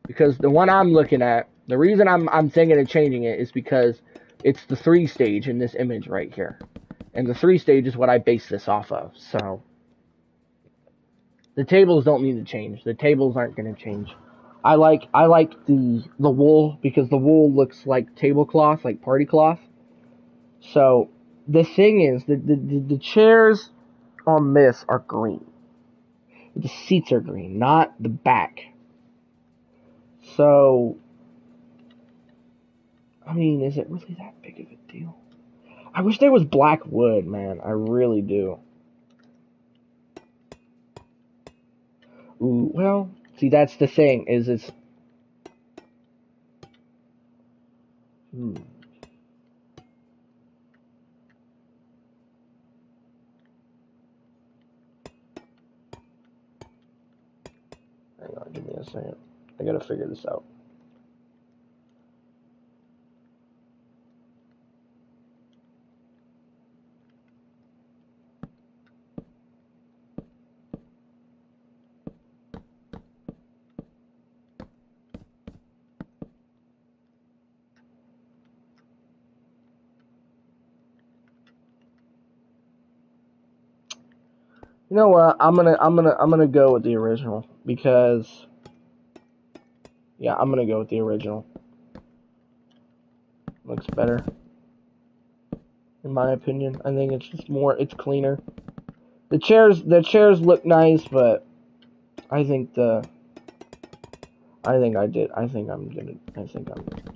because the one I'm looking at, the reason I'm thinking of changing it is because it's the 3 stage in this image right here. And the 3 stage is what I base this off of. So the tables don't need to change. The tables aren't going to change. I like the wool because the wool looks like tablecloth, like party cloth. So the thing is, the chairs on this are green. The seats are green, not the back. So, I mean, is it really that big of a deal? I wish there was black wood, man. I really do. Ooh, well, see, that's the thing, is it's... Hang on, give me a second. I gotta figure this out. You know what? I'm gonna go with the original because, yeah, I'm gonna go with the original. Looks better, in my opinion. I think it's just it's cleaner. The chairs look nice, but I think I'm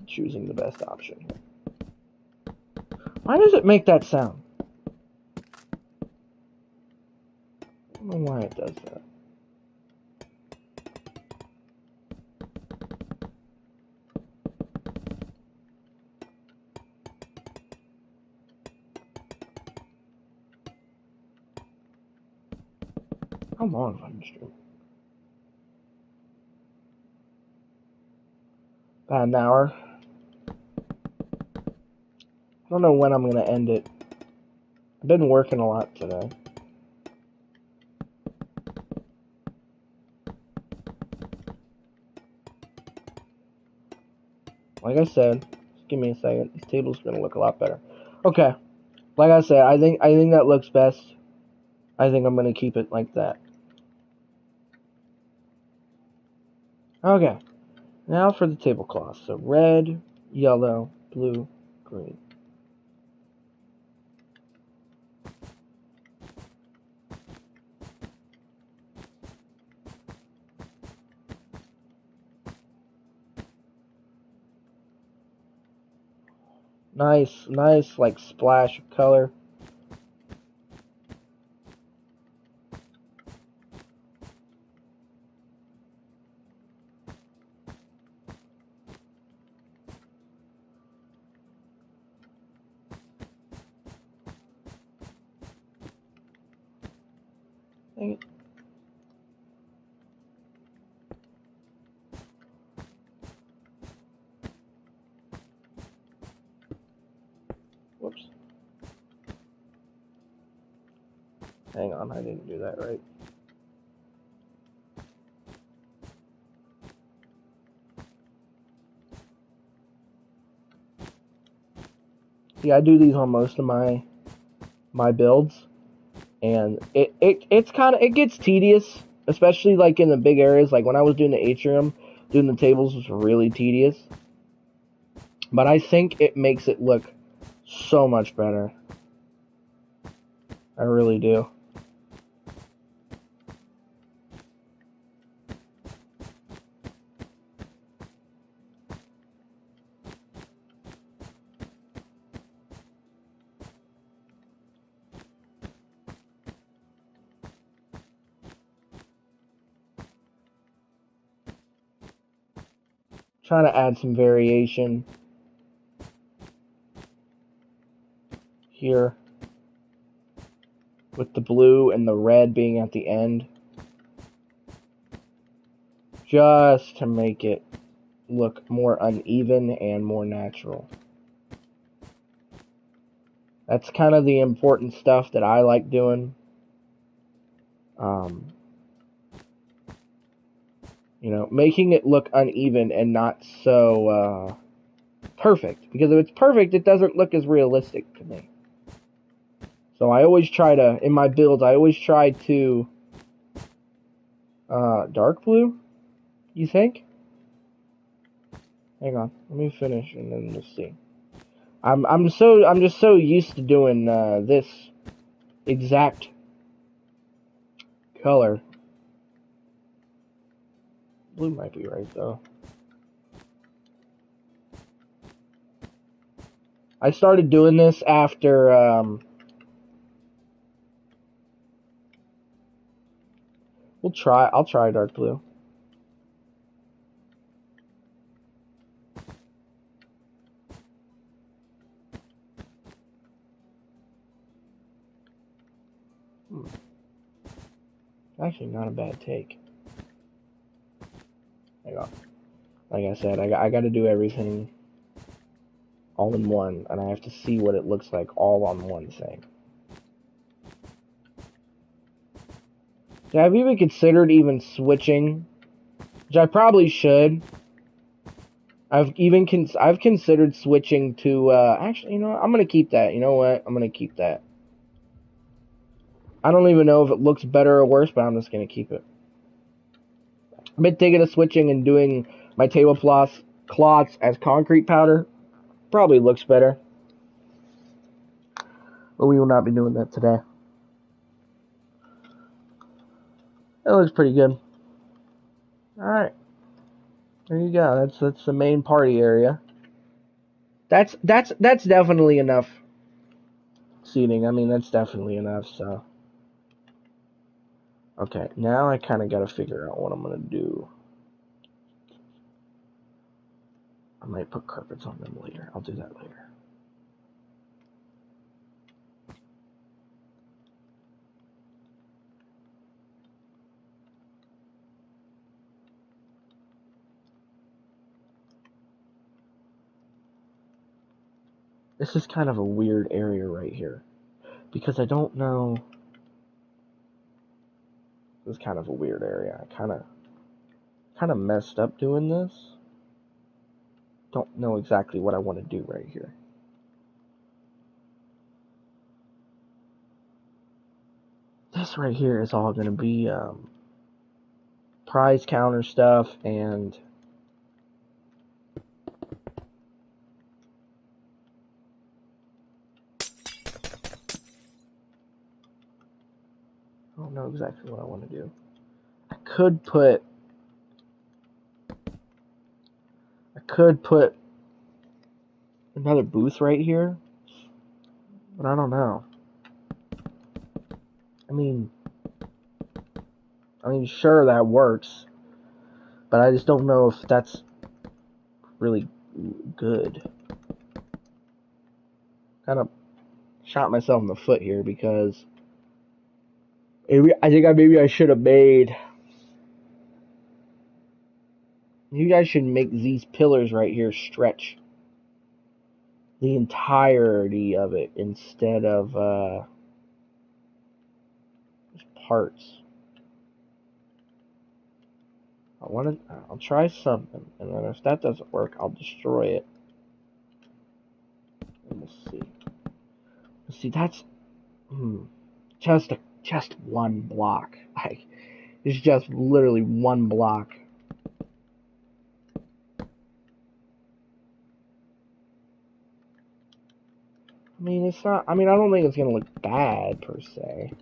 choosing the best option here. Why does it make that sound? I don't know why it does that. How long have I been streaming? About an hour. I don't know when I'm gonna end it. I've been working a lot today. Like I said, just give me a second. This table's gonna look a lot better. Okay. Like I said, I think that looks best. I think I'm gonna keep it like that. Okay. Now for the tablecloth. So red, yellow, blue, green. Nice, like splash of color. Dang it. Whoops. Hang on, I didn't do that right. See, I do these on most of my builds, and it gets tedious, especially like in the big areas. Like when I was doing the atrium, doing the tables was really tedious. But I think it makes it look so much better. I really do. Trying to add some variation here with the blue and the red being at the end, just to make it look more uneven and more natural. That's kind of the important stuff that I like doing. You know, making it look uneven and not so perfect. Because if it's perfect, it doesn't look as realistic to me. So I always try to, in my builds, I always try to dark blue, you think? Hang on, let me finish and then we'll see. I'm just so used to doing this exact color. Blue might be right though. I started doing this after I'll try dark blue. Actually, not a bad take. Hang on. Like I said, I got to do everything all in one, and I have to see what it looks like all on one thing. Yeah, I've even considered even switching, which I probably should. I've considered switching to actually, you know what? I'm gonna keep that. You know what? I'm gonna keep that. I don't even know if it looks better or worse, but I'm just gonna keep it. I've been thinking of switching and doing my tablecloths as concrete powder. Probably looks better. But we will not be doing that today. That looks pretty good. Alright. There you go. That's the main party area. That's definitely enough seating. I mean, that's definitely enough, so. Okay, now I kind of got to figure out what I'm going to do. I might put carpets on them later. I'll do that later. This is kind of a weird area right here, because I don't know. This is kind of a weird area. I kind of messed up doing this. Don't know exactly what I want to do right here. This right here is all going to be prize counter stuff and I don't know exactly what I want to do. I could put another booth right here, but I don't know. I mean, sure, that works, but I just don't know if that's really good. Kind of shot myself in the foot here because I think maybe I should have made. You guys should make these pillars right here stretch the entirety of it instead of just parts. I'll try something, and then if that doesn't work, I'll destroy it. And we'll see. See, that's just one block. Like, it's just literally one block. I mean, it's not. I mean, I don't think it's gonna look bad per se.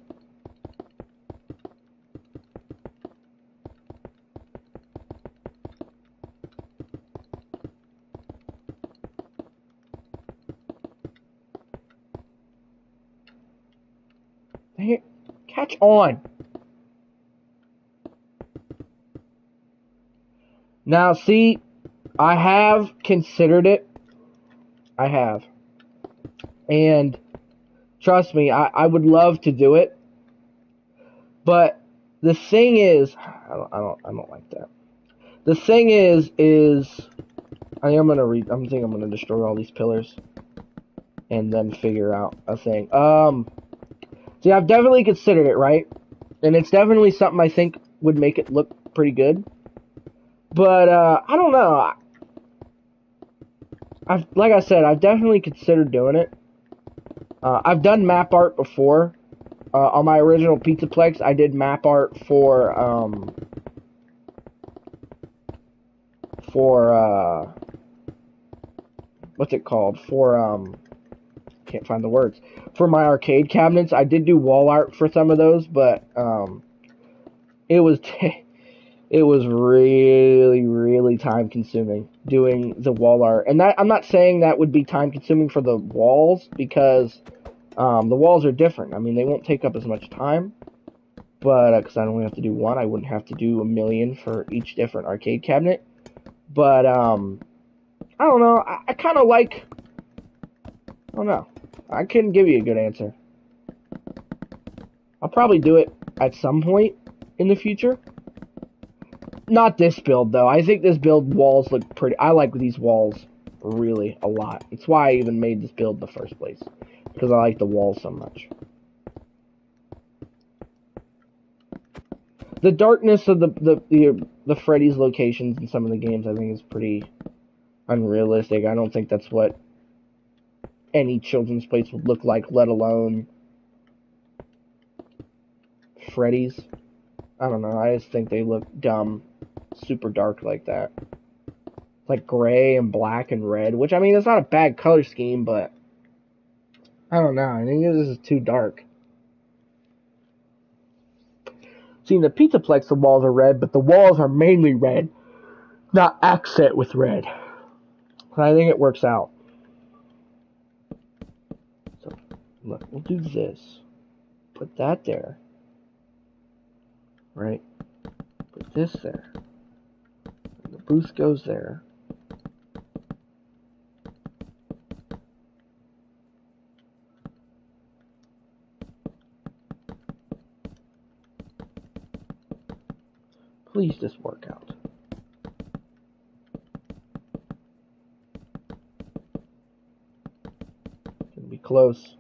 Dang it. Catch on. Now, see, I have considered it. I have. And trust me, I would love to do it. But the thing is, I don't like that. The thing is I think I'm gonna destroy all these pillars and then figure out a thing. See, I've definitely considered it, right? And it's definitely something I think would make it look pretty good. But, I don't know. Like I said, I've definitely considered doing it. I've done map art before. On my original Pizzaplex, I did map art for what's it called? Can't find the words. For my arcade cabinets, I did do wall art for some of those, but, it was really, really time consuming doing the wall art. And that, I'm not saying that would be time consuming for the walls, because, the walls are different. I mean, they won't take up as much time, but, because I'd only have to do one, I wouldn't have to do a million for each different arcade cabinet. But, I don't know, I kind of like, I don't know, I couldn't give you a good answer. I'll probably do it at some point in the future. Not this build, though. I think this build walls look pretty, I like these walls really a lot. It's why I even made this build in the first place, because I like the walls so much. The darkness of the Freddy's locations in some of the games, I think, is pretty unrealistic. I don't think that's what any children's place would look like, let alone Freddy's. I don't know, I just think they look dumb, super dark like that. Like gray and black and red, which, I mean, it's not a bad color scheme, but I don't know, I think this is too dark. See, in the Pizzaplex, the walls are red, but the walls are mainly red, not accent with red. I think it works out. So, look, we'll do this. Put that there. Right? Put this there. And the boost goes there. Please just work out. Gonna be close.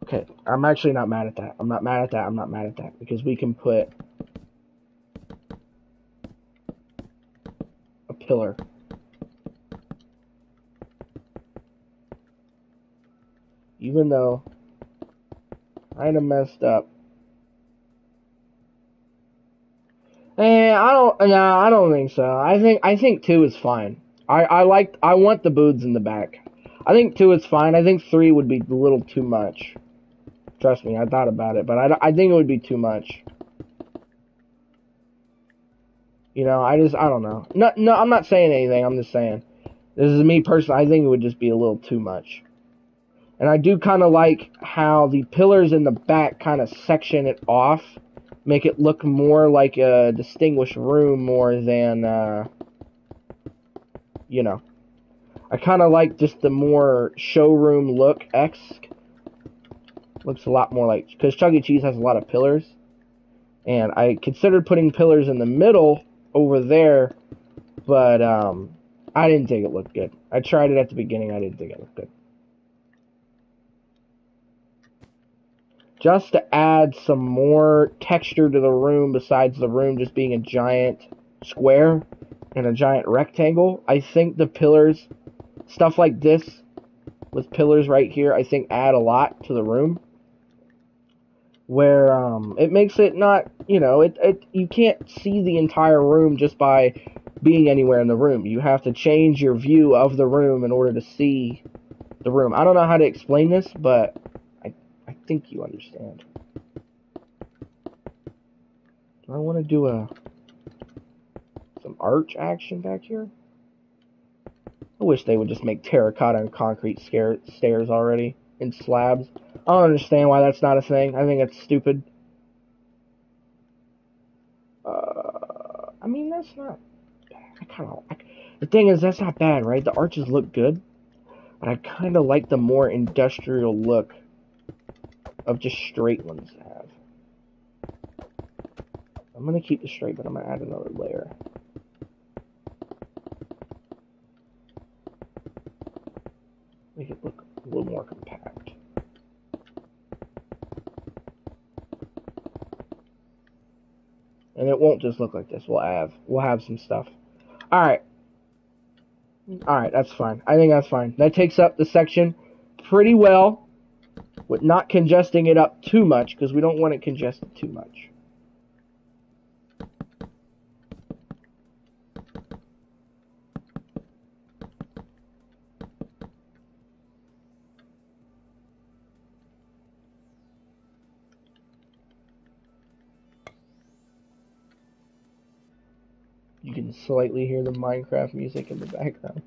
Okay, I'm actually not mad at that. I'm not mad at that. I'm not mad at that. Because we can put a pillar. Even though I kind of messed up. I don't think so. I think 2 is fine. I want the booths in the back. I think 2 is fine. I think 3 would be a little too much. Trust me, I thought about it, but I think it would be too much. You know, I don't know. No, I'm not saying anything, I'm just saying. This is me personally, I think it would just be a little too much. And I do kind of like how the pillars in the back kind of section it off. Make it look more like a distinguished room more than, you know. I kind of like just the more showroom look-esque. Looks a lot more like, because Chuck E. Cheese has a lot of pillars. And I considered putting pillars in the middle over there, but I didn't think it looked good. I tried it at the beginning, I didn't think it looked good. Just to add some more texture to the room besides the room just being a giant square and a giant rectangle, I think the pillars, stuff like this, with pillars right here, I think add a lot to the room. Where it makes it not, you know, you can't see the entire room just by being anywhere in the room. You have to change your view of the room in order to see the room. I don't know how to explain this, but I think you understand. Do I want to do some arch action back here? I wish they would just make terracotta and concrete stairs already in slabs. I don't understand why that's not a thing. I think it's stupid. I mean, that's not bad. The thing is, that's not bad, right? The arches look good, but I kind of like the more industrial look of just straight ones to have. I'm going to keep the straight, but I'm going to add another layer. Make it look a little more compact. And it won't just look like this. We'll have some stuff. Alright, that's fine. I think that's fine. That takes up the section pretty well, with not congesting it up too much, because we don't want it congested too much. You can slightly hear the Minecraft music in the background.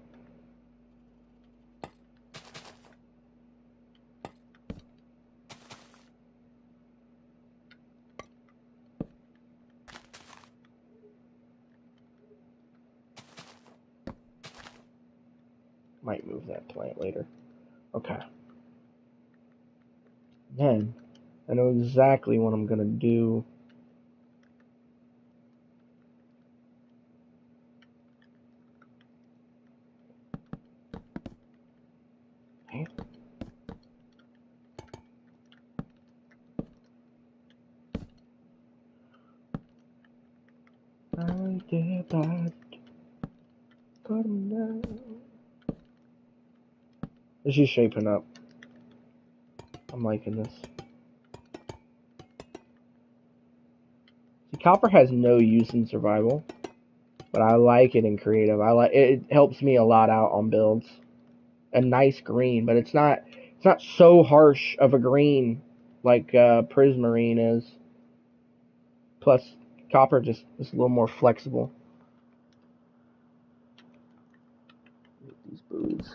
Might move that plant later. Okay. Then, I know exactly what I'm gonna do. This is shaping up. I'm liking this. See, copper has no use in survival, but I like it in creative. It helps me a lot out on builds. A nice green, but it's not so harsh of a green like prismarine is. Plus, copper just is a little more flexible. These boots.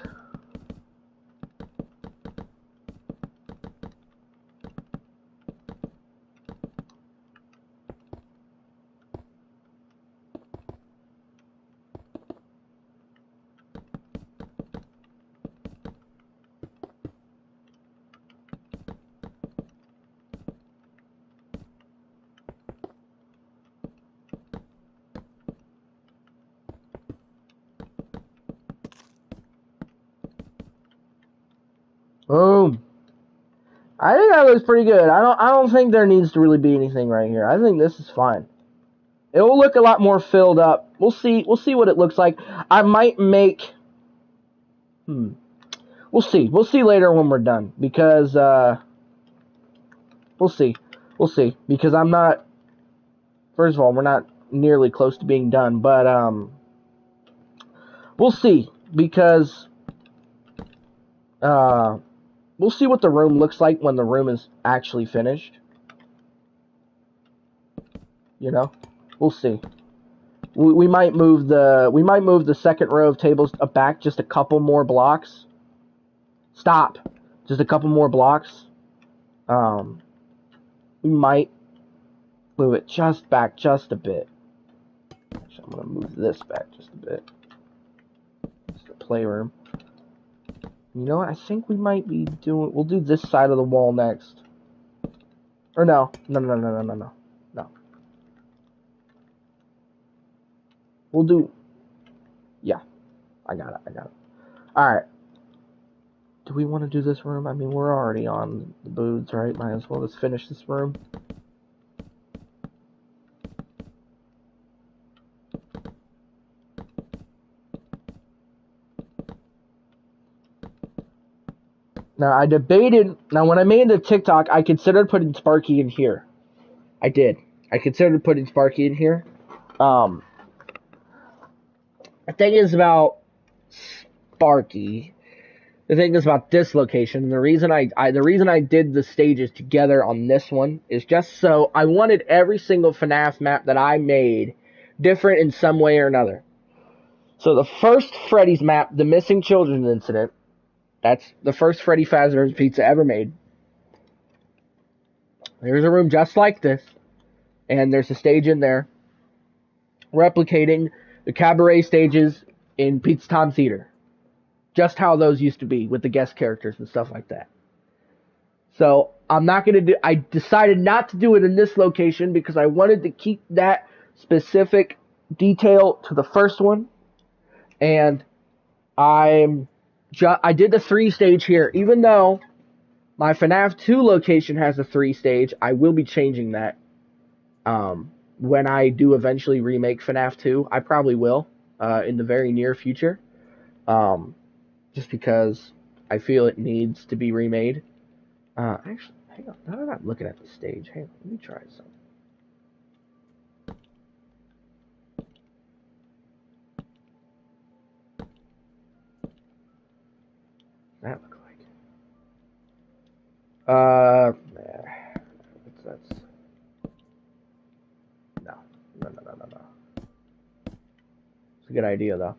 Boom. I think that looks pretty good. I don't think there needs to really be anything right here. I think this is fine. It will look a lot more filled up. We'll see what it looks like. I might make We'll see. We'll see later when we're done, because we'll see. We'll see, because I'm not, first of all, we're not nearly close to being done, but we'll see, because we'll see what the room looks like when the room is actually finished. You know, we'll see. We might move the second row of tables back just a couple more blocks. Stop. Just a couple more blocks. We might move it just back just a bit. Actually, I'm gonna move this back just a bit. It's the playroom. You know what? I think we might be doing. We'll do this side of the wall next. Or no. No. We'll do. Yeah. I got it. Alright. Do we want to do this room? I mean, we're already on the booths, right? Might as well just finish this room. Now, I debated. Now, when I made the TikTok, I considered putting Sparky in here. I did. I considered putting Sparky in here. The thing is about Sparky. The thing is about this location. The reason I did the stages together on this one is just so I wanted every single FNAF map that I made different in some way or another. So the first Freddy's map, the Missing Children incident, that's the first Freddy Fazbear's Pizza ever made. There's a room just like this, and there's a stage in there replicating the cabaret stages in Pizza Time Theater. Just how those used to be with the guest characters and stuff like that. So I decided not to do it in this location because I wanted to keep that specific detail to the first one. And I did the 3-stage here. Even though my FNAF 2 location has a 3-stage, I will be changing that. When I do eventually remake FNAF 2, I probably will, in the very near future. Just because I feel it needs to be remade. Actually, hang on. Now that I'm looking at the stage, hang on, let me try something. That look like? That's no. It's a good idea though.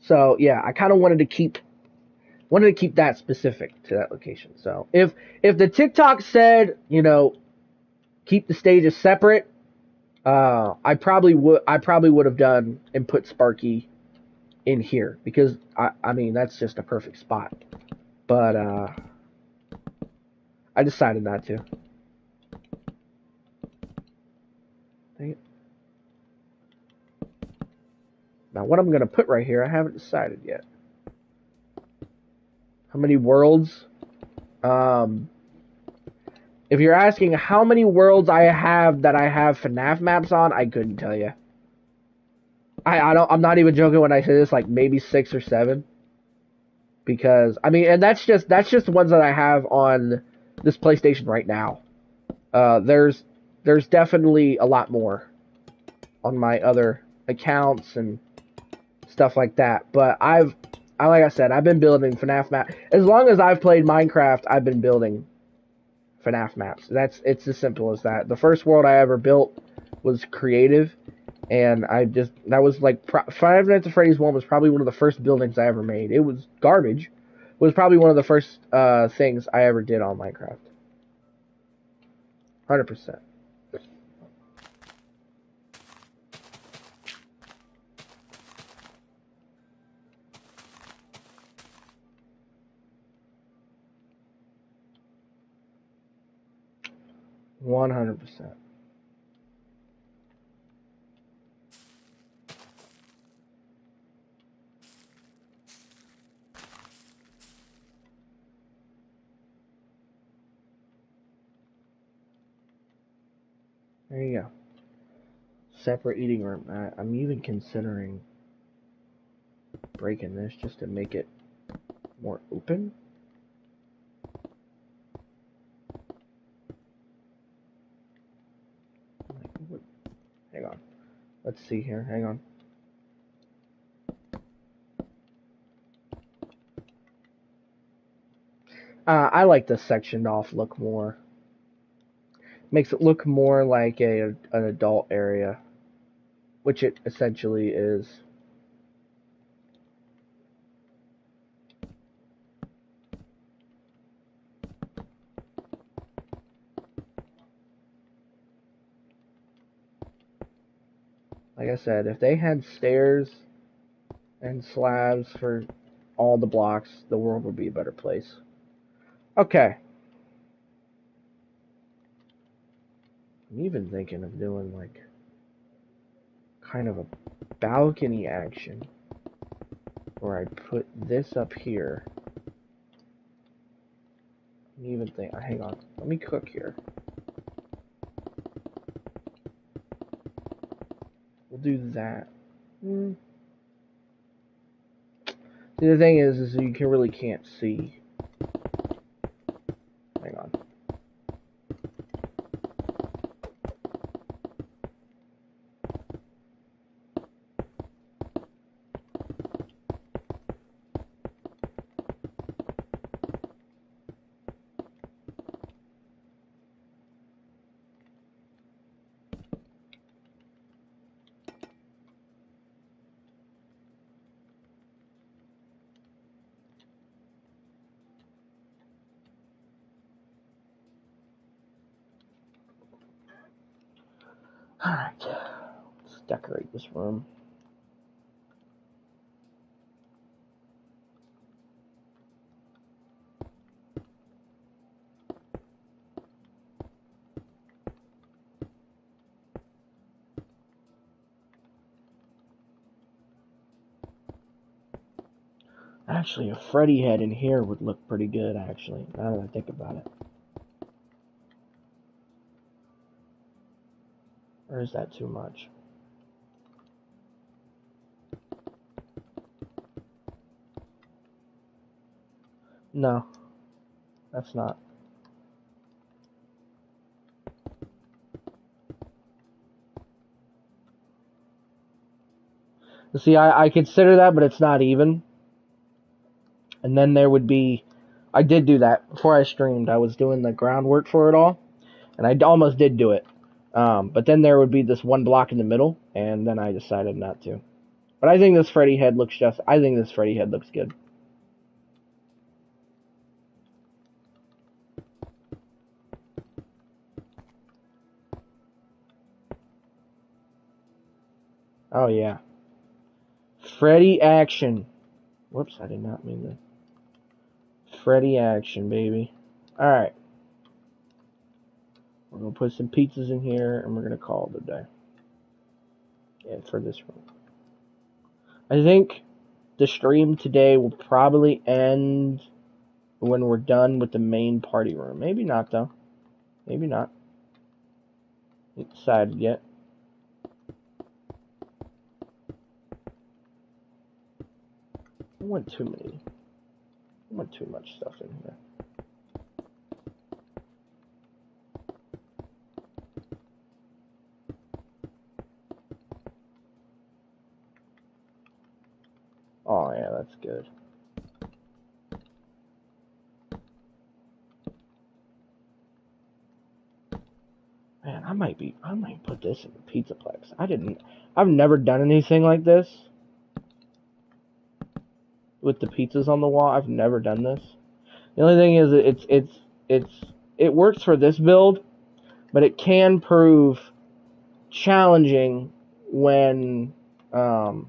So yeah, I kind of wanted to keep that specific to that location. So if the TikTok said, keep the stages separate, I probably would have done and put Sparky in here because I mean that's just a perfect spot. But I decided not to. Dang it. Now what I'm gonna put right here, I haven't decided yet. How many worlds? If you're asking how many worlds I have FNAF maps on, I couldn't tell you. I'm not even joking when I say this, like maybe 6 or 7. Because I mean, and that's just the ones that I have on this PlayStation right now. There's definitely a lot more on my other accounts and stuff like that. But like I said, I've been building FNAF maps. As long as I've played Minecraft, I've been building FNAF maps. It's as simple as that. The first world I ever built was creative, and that was like Five Nights at Freddy's 1 was probably one of the first buildings I ever made. It was garbage. It was probably one of the first things I ever did on Minecraft. 100%. $100%. There you go. Separate eating room. I'm even considering breaking this just to make it more open. Hang on. Let's see here. Hang on. I like the sectioned off look more. Makes it look more like an adult area, which it essentially is. Like I said, if they had stairs and slabs for all the blocks, the world would be a better place. Okay. I'm even thinking of doing like kind of a balcony action where I put this up here. I'm even think. Hang on. Let me cook here. We'll do that. The thing is you really can't see. Hang on. Alright, let's decorate this room. Actually, a Freddy head in here would look pretty good, actually, now that I think about it. Or is that too much? No, that's not. See, I consider that, but it's not even. And then there would be... I did do that before I streamed. I was doing the groundwork for it all. And I almost did do it. But then there would be this one block in the middle. And then I decided not to. But I think this Freddy head looks I think this Freddy head looks good. Oh, yeah. Freddy action. Whoops, I did not mean that. Freddy action, baby. Alright. We're going to put some pizzas in here, and we're going to call it a day. Yeah, for this room. I think the stream today will probably end when we're done with the main party room. Maybe not, though. Maybe not. Ain't decided yet. I want too much stuff in here. Oh yeah, that's good. Man, I might put this in the Pizzaplex. I've never done anything like this. With the pizzas on the wall, I've never done this. The only thing is it works for this build, but it can prove challenging when probably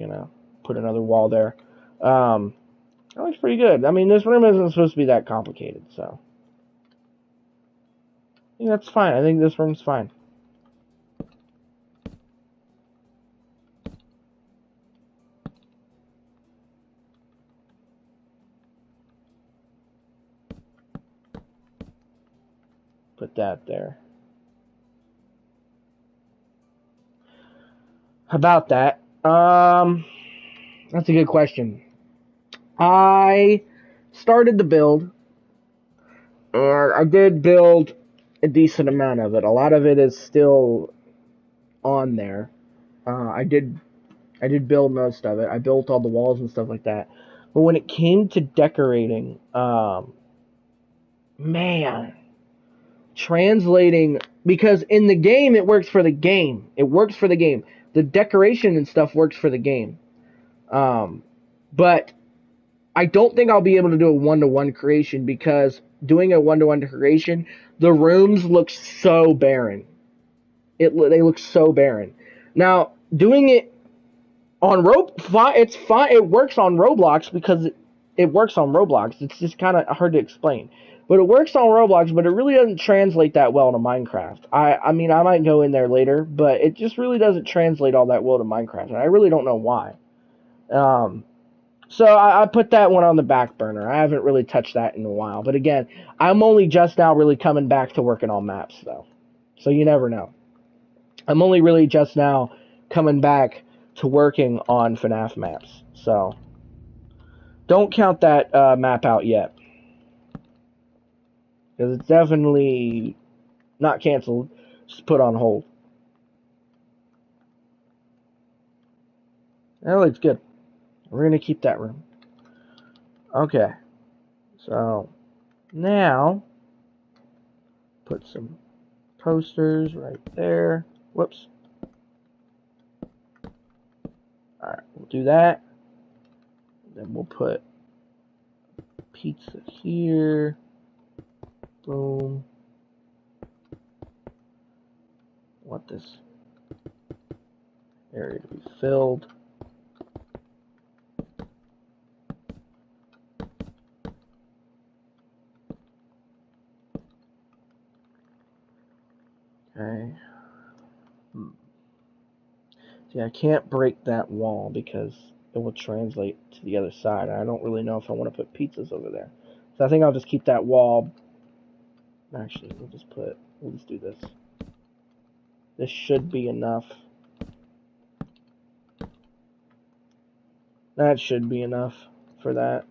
gonna put another wall there. That looks pretty good. I mean, this room isn't supposed to be that complicated, so I think that's fine. I think this room's fine. Put that there. About that, that's a good question. I started the build, and I did build a decent amount of it. A lot of it is still on there. I did build most of it. I built all the walls and stuff like that. But when it came to decorating, man, translating, because in the game it works for the game. It works for the game. The decoration and stuff works for the game. But I don't think I'll be able to do a one-to-one creation, because doing a one-to-one creation, the rooms look so barren. They look so barren. Now, doing it on it's fine. It works on Roblox because it works on Roblox. It's just kind of hard to explain. But it works on Roblox, but it really doesn't translate that well to Minecraft. I mean, I might go in there later, but it just really doesn't translate all that well to Minecraft, and I really don't know why. So I put that one on the back burner. I haven't really touched that in a while. But again, I'm only just now really coming back to working on maps, though. So you never know. I'm only really just now coming back to working on FNAF maps. So don't count that map out yet, because it's definitely not canceled, just put on hold. That looks good. We're going to keep that room. Okay. So, now, put some posters right there. Whoops. Alright, we'll do that. Then we'll put pizza here. Boom. Want this area to be filled. Okay. See, I can't break that wall because it will translate to the other side. I don't really know if I want to put pizzas over there. So I think I'll just keep that wall. Actually, we'll just do this. This should be enough. That should be enough for that.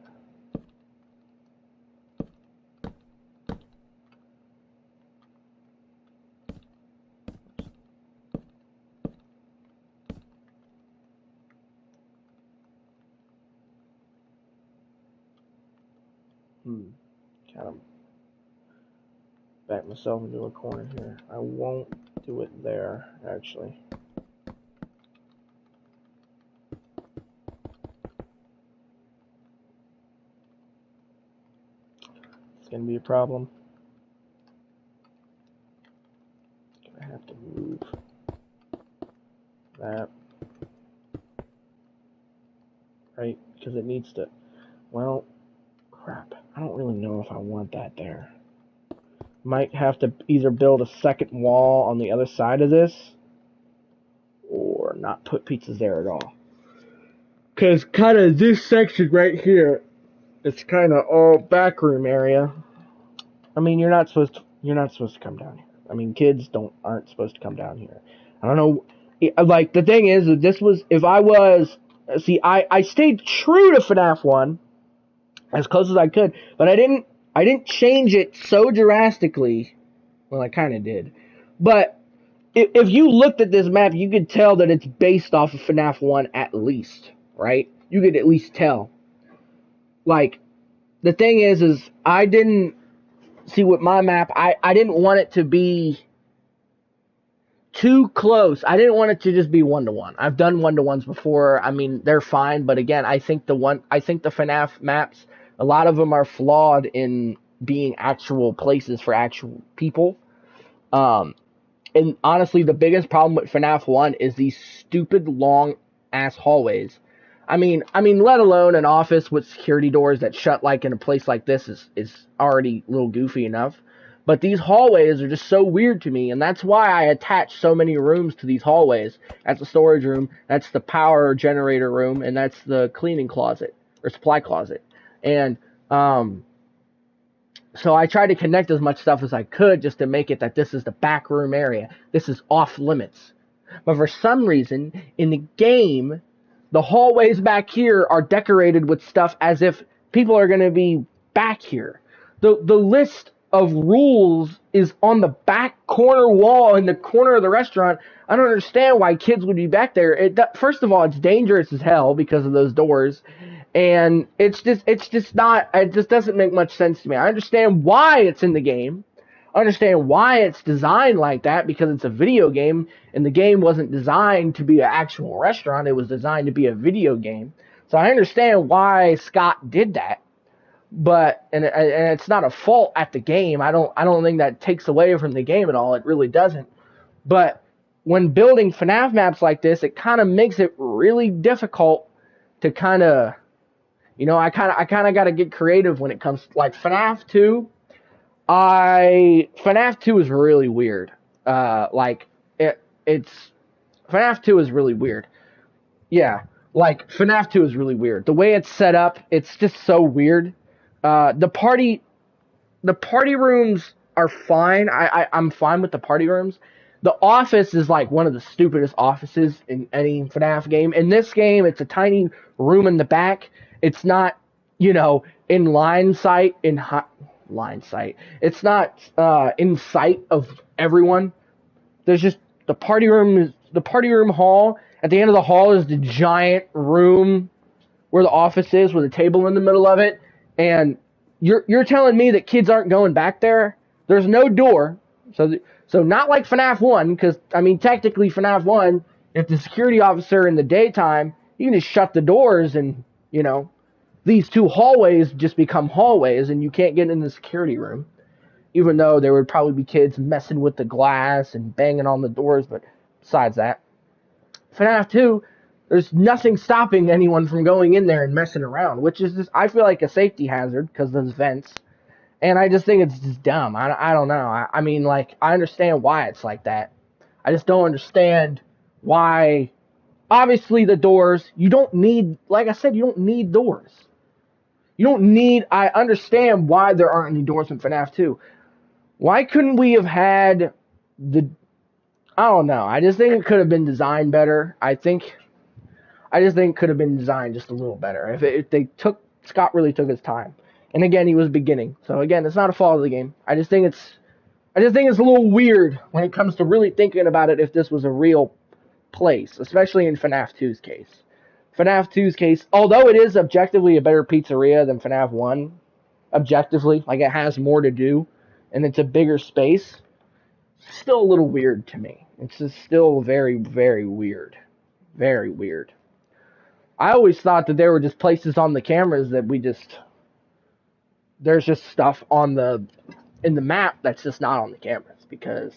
Kind of back myself into a corner here. I won't do it there, actually. It's gonna be a problem. I have to move that. Right? Because it needs to, well, crap. I don't really know if I want that there. Might have to either build a second wall on the other side of this, or not put pizzas there at all. Because kind of this section right here, it's kind of all backroom area. I mean, you're not supposed to come down here. I mean, kids aren't supposed to come down here. I don't know. Like, the thing is, I stayed true to FNAF 1 as close as I could, but I didn't change it so drastically. Well, I kind of did. But if you looked at this map, you could tell that it's based off of FNAF 1 at least, right? You could at least tell. Like, the thing is I didn't see with my map, I didn't want it to be too close. I didn't want it to just be 1-to-1. I've done 1-to-1s before. I mean, they're fine, but again, I think the FNAF maps, a lot of them are flawed in being actual places for actual people. And honestly, the biggest problem with FNAF 1 is these stupid long ass hallways. I mean, let alone an office with security doors that shut like in a place like this is already a little goofy enough. But these hallways are just so weird to me, and that's why I attach so many rooms to these hallways. That's the storage room, that's the power generator room, and that's the cleaning closet, or supply closet. And, so I tried to connect as much stuff as I could just to make it that this is the back room area. This is off limits. But for some reason, in the game, the hallways back here are decorated with stuff as if people are going to be back here. The list of rules is on the back corner wall in the corner of the restaurant. I don't understand why kids would be back there. First of all, it's dangerous as hell because of those doors. And it just doesn't make much sense to me. I understand why it's in the game. I understand why it's designed like that, because it's a video game, and the game wasn't designed to be an actual restaurant. It was designed to be a video game. So I understand why Scott did that. But and it's not a fault at the game. I don't think that takes away from the game at all. It really doesn't. But when building FNAF maps like this, it kind of makes it really difficult to kind of, I kind of got to get creative when it comes to, like, FNAF 2. FNAF 2 is really weird. FNAF 2 is really weird. Yeah, like, FNAF 2 is really weird. The way it's set up, it's just so weird. The party rooms are fine. I'm fine with the party rooms. the office is like one of the stupidest offices in any FNAF game. In this game, it's a tiny room in the back. It's not, in line sight, line sight. It's not in sight of everyone. There's just the party room hall. At the end of the hall is the giant room where the office is, with a table in the middle of it. And you're telling me that kids aren't going back there? There's no door. So not like FNAF 1, because, technically FNAF 1, if the security officer in the daytime, you can just shut the doors and, these two hallways just become hallways and you can't get in the security room. Even though there would probably be kids messing with the glass and banging on the doors, but besides that, FNAF 2, there's nothing stopping anyone from going in there and messing around, which is just, I feel like a safety hazard because there's vents. And I just think it's just dumb. I don't know. I understand why it's like that. I just don't understand why. Obviously, the doors, you don't need, like I said, you don't need doors. I understand why there aren't any doors in FNAF 2. Why couldn't we have had I don't know. I just think it could have been designed better. I just think it could have been designed just a little better. Scott really took his time. And again, he was beginning. So again, it's not a fault of the game. I just think it's a little weird when it comes to really thinking about it if this was a real place, especially in FNAF 2's case. FNAF 2's case, although it is objectively a better pizzeria than FNAF 1, objectively, like it has more to do, and it's a bigger space, still a little weird to me. It's just still very, very weird. Very weird. I always thought that there were just places on the cameras that there's just stuff in the map that's just not on the cameras, because,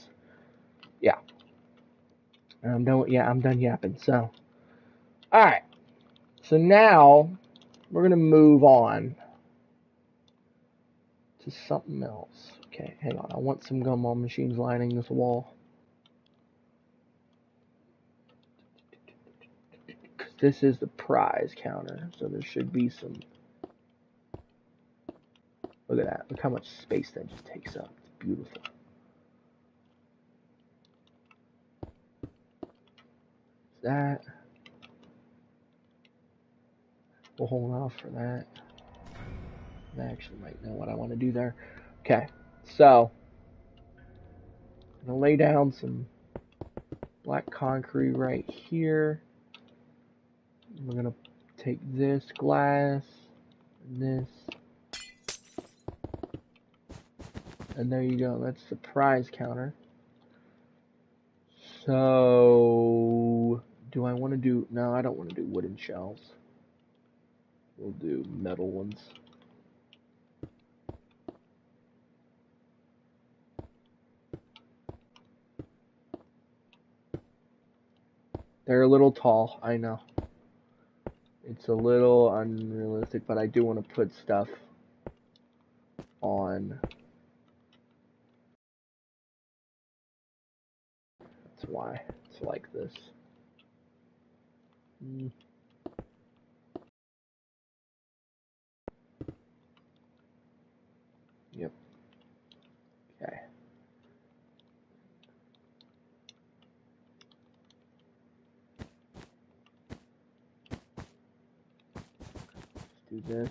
yeah. I'm done yapping, so. Alright. So now, we're going to move on to something else. Okay, hang on. I want some gumball machines lining this wall. This is the prize counter, so there should be some. Look at that. Look how much space that just takes up. It's beautiful. That. We'll hold off for that. I actually might know what I want to do there. Okay, so I'm going to lay down some black concrete right here. We're going to take this glass and this. And there you go. That's the prize counter. So, do I want to do... No, I don't want to do wooden shells. We'll do metal ones. They're a little tall, I know. It's a little unrealistic, but I do want to put stuff on. That's why it's like this. Yep. Okay. Let's do this.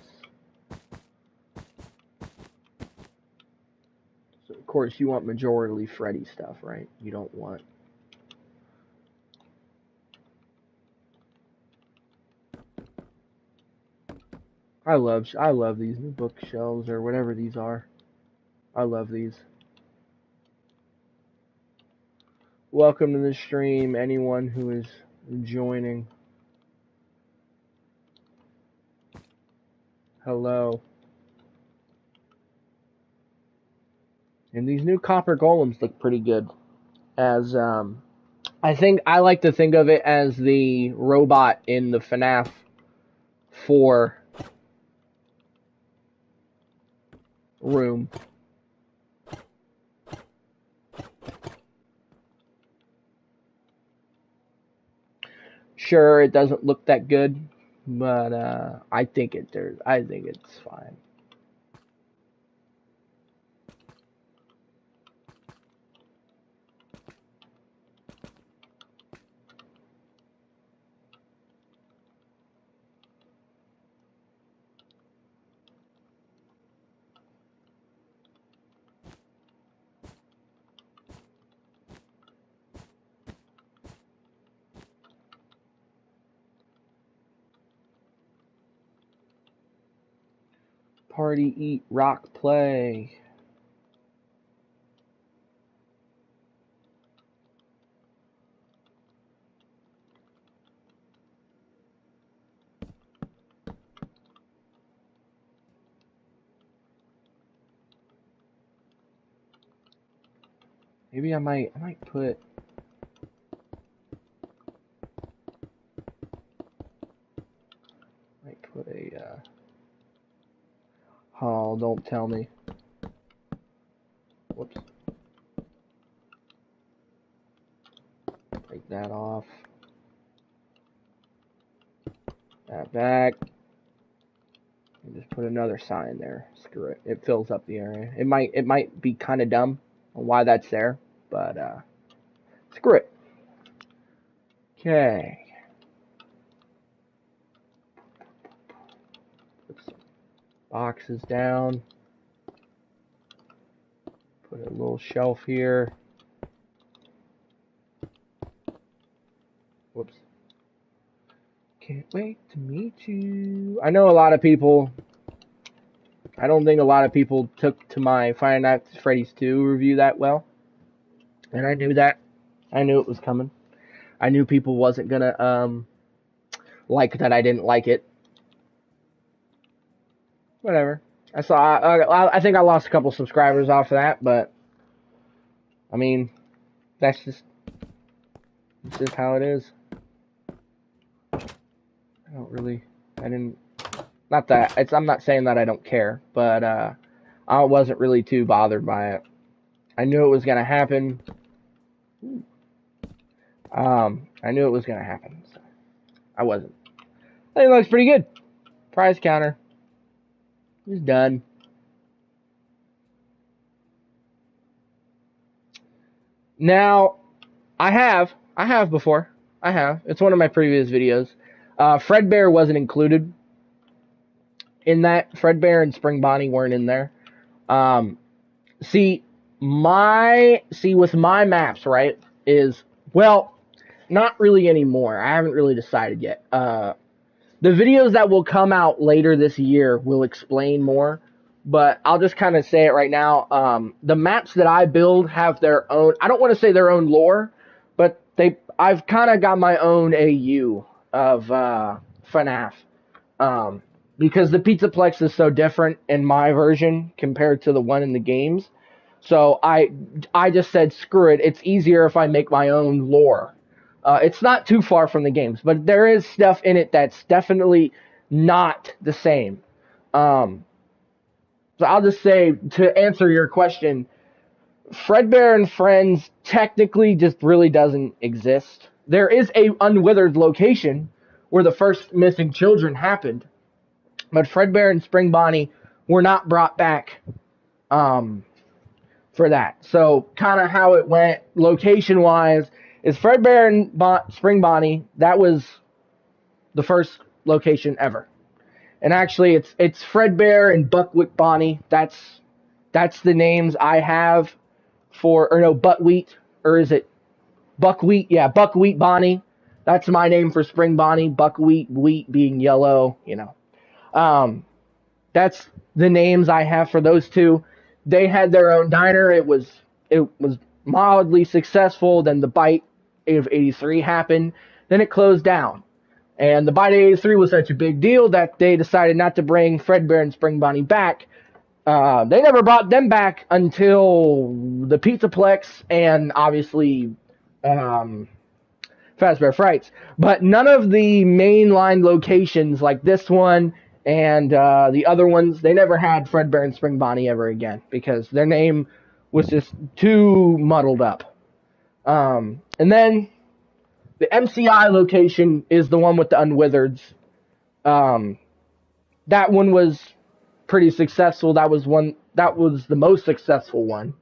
So of course you want majorly Freddy stuff, right? You don't want... I love these new bookshelves, or whatever these are. I love these. Welcome to the stream, anyone who is joining. Hello. And these new copper golems look pretty good. As I like to think of it as the robot in the FNAF 4 room. Sure, it doesn't look that good, but I think it's fine. party, eat, rock, play. Maybe I might put a oh, don't tell me. Whoops. Take that off. That back. And just put another sign there. Screw it. It fills up the area. It might be kind of dumb on why that's there, but screw it. Okay. Put some boxes down. Put a little shelf here. Whoops. Can't wait to meet you. I know a lot of people. I don't think a lot of people took to my Five Nights at Freddy's 2 review that well. And I knew that. I knew it was coming. I knew people wasn't gonna like that I didn't like it. Whatever. I think I lost a couple subscribers off of that, but I mean, that's just how it is. I'm not saying that I don't care, but I wasn't really too bothered by it. I knew it was gonna happen. I knew it was gonna happen, so I wasn't. I think it looks pretty good. Prize counter. It's done. Now, I have before. It's one of my previous videos. Fredbear wasn't included in that. Fredbear and Spring Bonnie weren't in there. With my maps, right, is, well, not really anymore. I haven't really decided yet. The videos that will come out later this year will explain more, but I'll just kind of say it right now. The maps that I build have their own, I don't want to say their own lore, but I've kind of got my own AU of FNAF. Because the Pizzaplex is so different in my version compared to the one in the games. So I just said, screw it. It's easier if I make my own lore. It's not too far from the games, but there is stuff in it that's definitely not the same. So I'll just say, to answer your question, Fredbear and Friends technically just really doesn't exist. There is a unwithered location where the first missing children happened, but Fredbear and Spring Bonnie were not brought back for that. So kind of how it went location-wise is Fredbear and Spring Bonnie, that was the first location ever. And actually, it's Fredbear and Buckwheat Bonnie. That's the names I have for, or no, Buckwheat, or is it Buckwheat? Yeah, Buckwheat Bonnie. That's my name for Spring Bonnie. Buckwheat, wheat being yellow, you know. That's the names I have for those two. They had their own diner. It was mildly successful. Then the bite of 83 happened. Then it closed down. And the bite of 83 was such a big deal that they decided not to bring Fredbear and Spring Bonnie back. They never brought them back until the Pizzaplex and obviously Fazbear Frights. But none of the mainline locations like this one and the other ones, they never had Fredbear and Spring Bonnie ever again because their name was just too muddled up. And then the MCI location is the one with the Unwithereds. That one was pretty successful. That was the most successful one.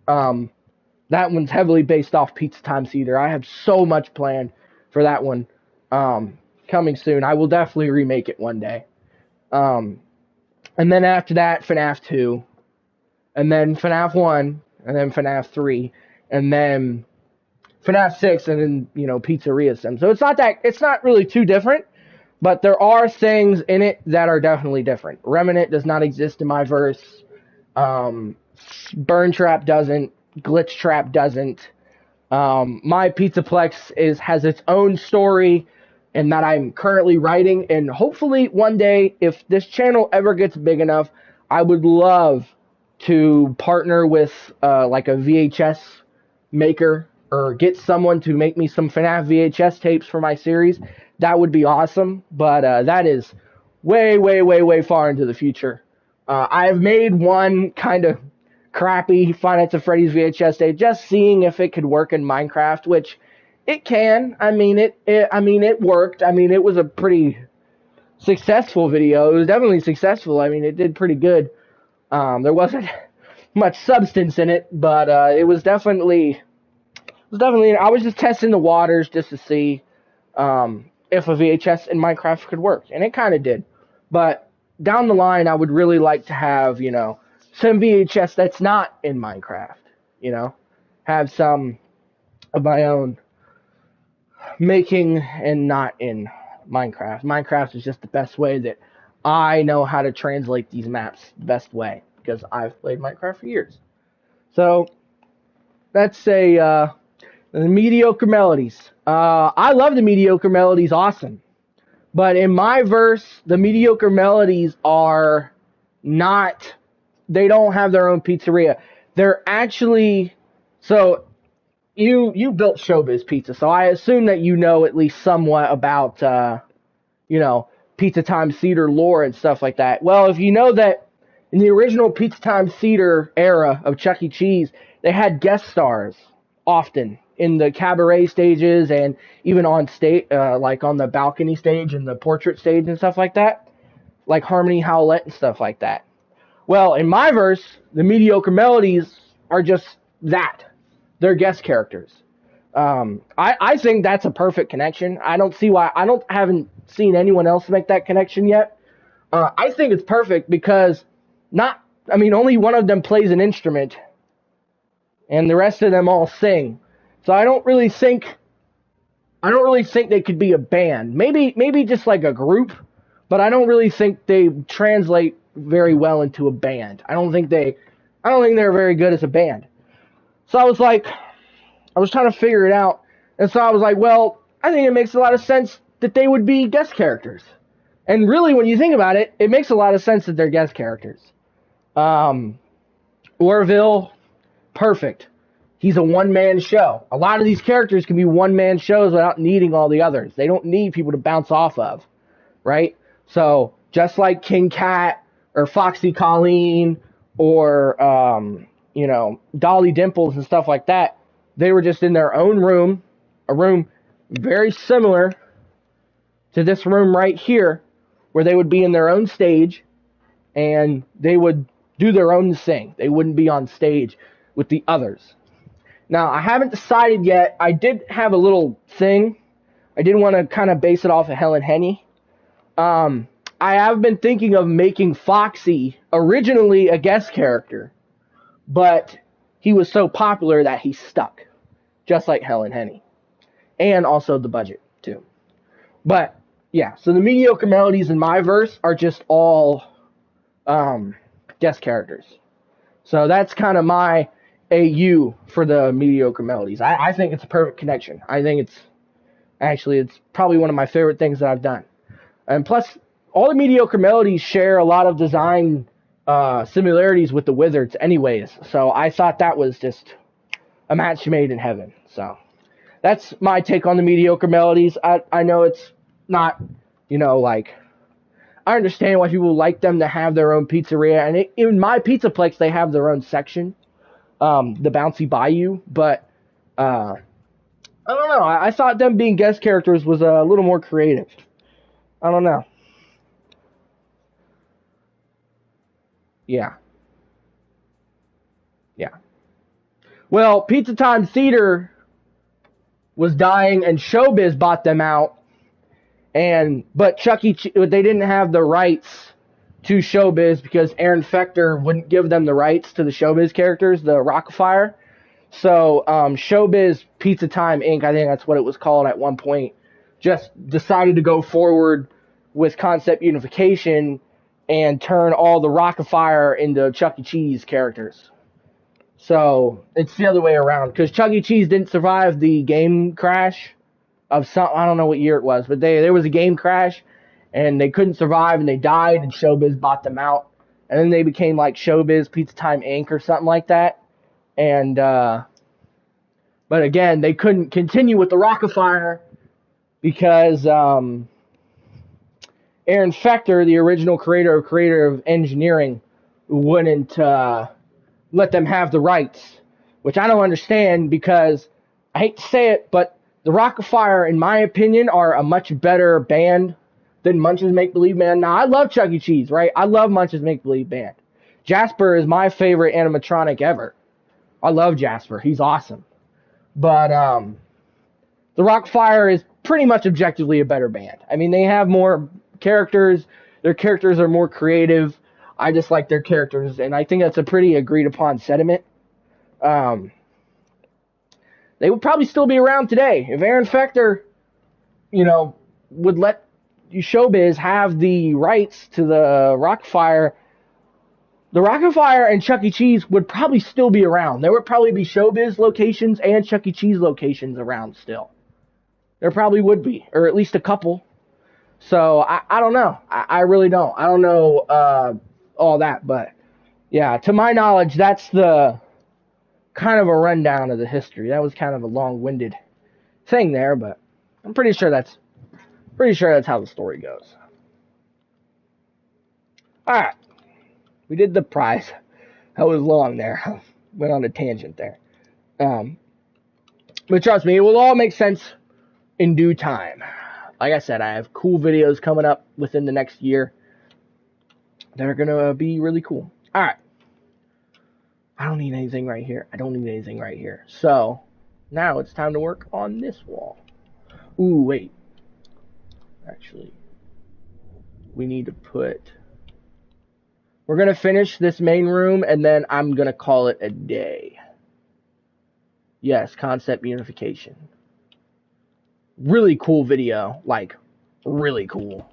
That one's heavily based off Pizza Time Theater. I have so much planned for that one coming soon. I will definitely remake it one day. And then after that, FNAF 2. And then FNAF 1. And then FNAF 3. And then FNAF 6. And then, Pizzeria Sim. So it's not really too different. But there are things in it that are definitely different. Remnant does not exist in my verse. Burn Trap doesn't. Glitch Trap doesn't. My Pizzaplex has its own story, and that I'm currently writing. And hopefully one day, if this channel ever gets big enough, I would love to partner with like a VHS maker, or get someone to make me some FNAF VHS tapes for my series. That would be awesome, but that is way, way, way, way far into the future. I've made one kind of crappy Five Nights at Freddy's VHS tape, just seeing if it could work in Minecraft, which it can. I mean, it worked. I mean, it was a pretty successful video. It was definitely successful. I mean, it did pretty good. There wasn't much substance in it, but it was definitely. I was just testing the waters just to see if a VHS in Minecraft could work, and it kind of did. But down the line, I would really like to have, some VHS that's not in Minecraft, have some of my own making and not in Minecraft. Minecraft is just the best way that I know how to translate these maps the best way, because I've played Minecraft for years. So that's the mediocre melodies. I love the mediocre melodies, awesome. But in my verse, the mediocre melodies are not, they don't have their own pizzeria. They're actually, so you built Showbiz Pizza, so I assume that you know at least somewhat about, Pizza Time Theater lore and stuff like that. Well, if you know that in the original Pizza Time Theater era of Chuck E. Cheese, they had guest stars often in the cabaret stages, and even on stage, like on the balcony stage and the portrait stage and stuff like that, like Harmony Howlett and stuff like that. Well, in my verse, the mediocre melodies are just that. They're guest characters. I think that's a perfect connection. I don't see why. Haven't seen anyone else make that connection yet. I think it's perfect because only one of them plays an instrument, and the rest of them all sing. So I don't really think they could be a band. Maybe just like a group, but I don't really think they translate very well into a band. I don't think they're very good as a band. So I was trying to figure it out, and so I was like, well, I think it makes a lot of sense that they would be guest characters. And really, when you think about it, it makes a lot of sense that they're guest characters. Orville, perfect. He's a one-man show. A lot of these characters can be one-man shows without needing all the others. They don't need people to bounce off of, right? So, just like King Cat, or Foxy Colleen, or, Dolly Dimples and stuff like that, they were just in their own room, a room very similar to this room right here, where they would be in their own stage, and they would do their own thing. They wouldn't be on stage with the others. Now, I haven't decided yet. I did have a little thing. I did want to kind of base it off of Helen Henny. I have been thinking of making Foxy originally a guest character, but he was so popular that he stuck, just like Helen Henny. And also the budget, too. But, yeah, so the mediocre melodies in my verse are just all guest characters. So that's kind of my AU for the mediocre melodies. I think it's a perfect connection. I think it's probably one of my favorite things that I've done. And plus, all the mediocre melodies share a lot of design similarities with the Wizards anyways. So I thought that was just a match made in heaven. So that's my take on the mediocre melodies. I know it's not, I understand why people like them to have their own pizzeria. And in my Pizzaplex, they have their own section. The Bouncy Bayou, but I don't know. I thought them being guest characters was a little more creative. I don't know. Yeah. Well, Pizza Time Theater was dying, and Showbiz bought them out, but Chuck E. Cheese, they didn't have the rights to Showbiz because Aaron Fechter wouldn't give them the rights to the Showbiz characters, the Rockafire. So Showbiz Pizza Time Inc., I think that's what it was called at one point, just decided to go forward with concept unification and turn all the Rockafire into Chuck E. Cheese characters. So it's the other way around, because Chuck E. Cheese didn't survive the game crash of some, I don't know what year it was, but there was a game crash and they couldn't survive and they died, and Showbiz bought them out, and then they became like Showbiz Pizza Time Inc. or something like that. And but again, they couldn't continue with the Rockafire because Aaron Fechter, the original creator of engineering, wouldn't let them have the rights, which I don't understand, because I hate to say it, but the Rockafire, in my opinion, are a much better band than Munch's Make Believe Band. Now, I love Chuck E. Cheese, right? I love Munch's Make Believe Band. Jasper is my favorite animatronic ever. I love Jasper. He's awesome. But the Rockafire is pretty much objectively a better band. I mean, they have more characters. Their characters are more creative. I just like their characters, and I think that's a pretty agreed upon sentiment. They would probably still be around today if Aaron Fechter, would let Showbiz have the rights to the Rockafire. The Rockafire and Chuck E. Cheese would probably still be around. There would probably be Showbiz locations and Chuck E. Cheese locations around still. There probably would be, or at least a couple. So I don't know. I really don't. I don't know all that, but yeah, to my knowledge, that's the kind of a rundown of the history. That was kind of a long-winded thing there, but I'm pretty sure that's how the story goes. All right, we did the prize. That was long there. Went on a tangent there. But trust me, it will all make sense in due time. Like I said, I have cool videos coming up within the next year that are gonna be really cool. All right. I don't need anything right here. So, now it's time to work on this wall. Ooh, wait. Actually, we need to put... We're going to finish this main room, and then I'm going to call it a day. Yes, concept unification. Really cool video. Like, really cool.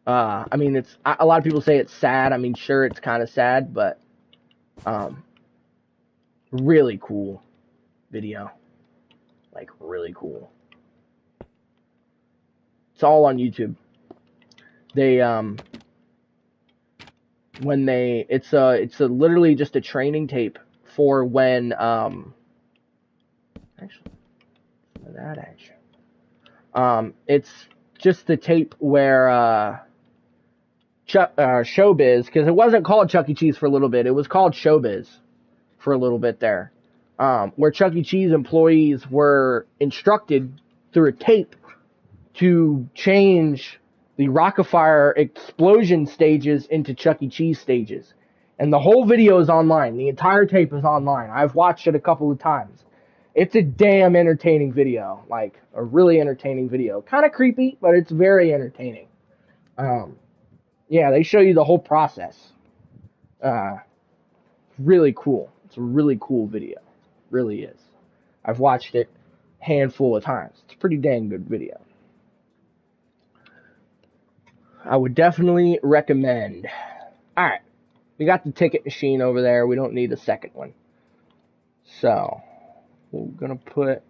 I mean, it's a lot of people say it's sad. I mean, sure, it's kind of sad, but really cool video. Like, really cool. It's all on YouTube. They it's literally just a training tape for when it's just the tape where Showbiz, because it wasn't called Chuck E. Cheese for a little bit. It was called Showbiz for a little bit there. Where Chuck E. Cheese employees were instructed through a tape to change the Rockafire explosion stages into Chuck E. Cheese stages. And the whole video is online. The entire tape is online. I've watched it a couple of times. It's a damn entertaining video. Like, a really entertaining video. Kind of creepy, but it's very entertaining. Yeah, they show you the whole process. Really cool. It's a really cool video. Really is. I've watched it a handful of times. It's a pretty dang good video. I would definitely recommend. Alright. We got the ticket machine over there. We don't need a second one. So, we're going to put...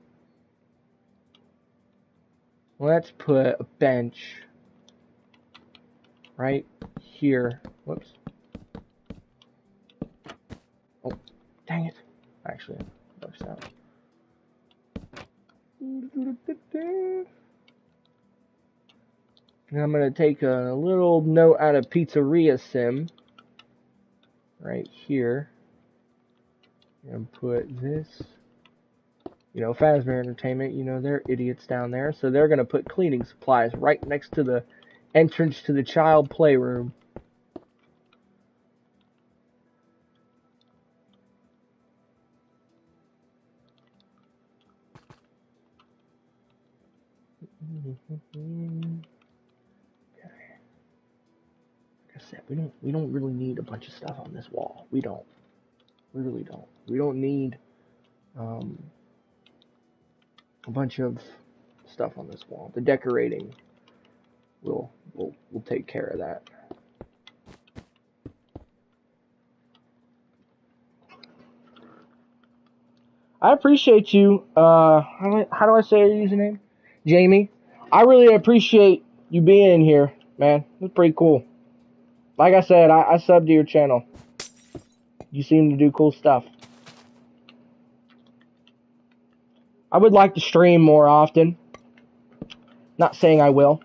Let's put a bench right here. Whoops. Oh, dang it. Actually, it works out. And I'm going to take a little note out of Pizzeria Sim right here and put this. You know, Fazbear Entertainment, you know, they're idiots down there, so they're going to put cleaning supplies right next to the entrance to the child playroom. We don't really need a bunch of stuff on this wall. We don't. We really don't. We don't need a bunch of stuff on this wall. The decorating we'll take care of that. I appreciate you. How do I say your username? Jamie. I really appreciate you being in here, man. It's pretty cool. Like I said, I subbed to your channel. You seem to do cool stuff. I would like to stream more often. Not saying I will.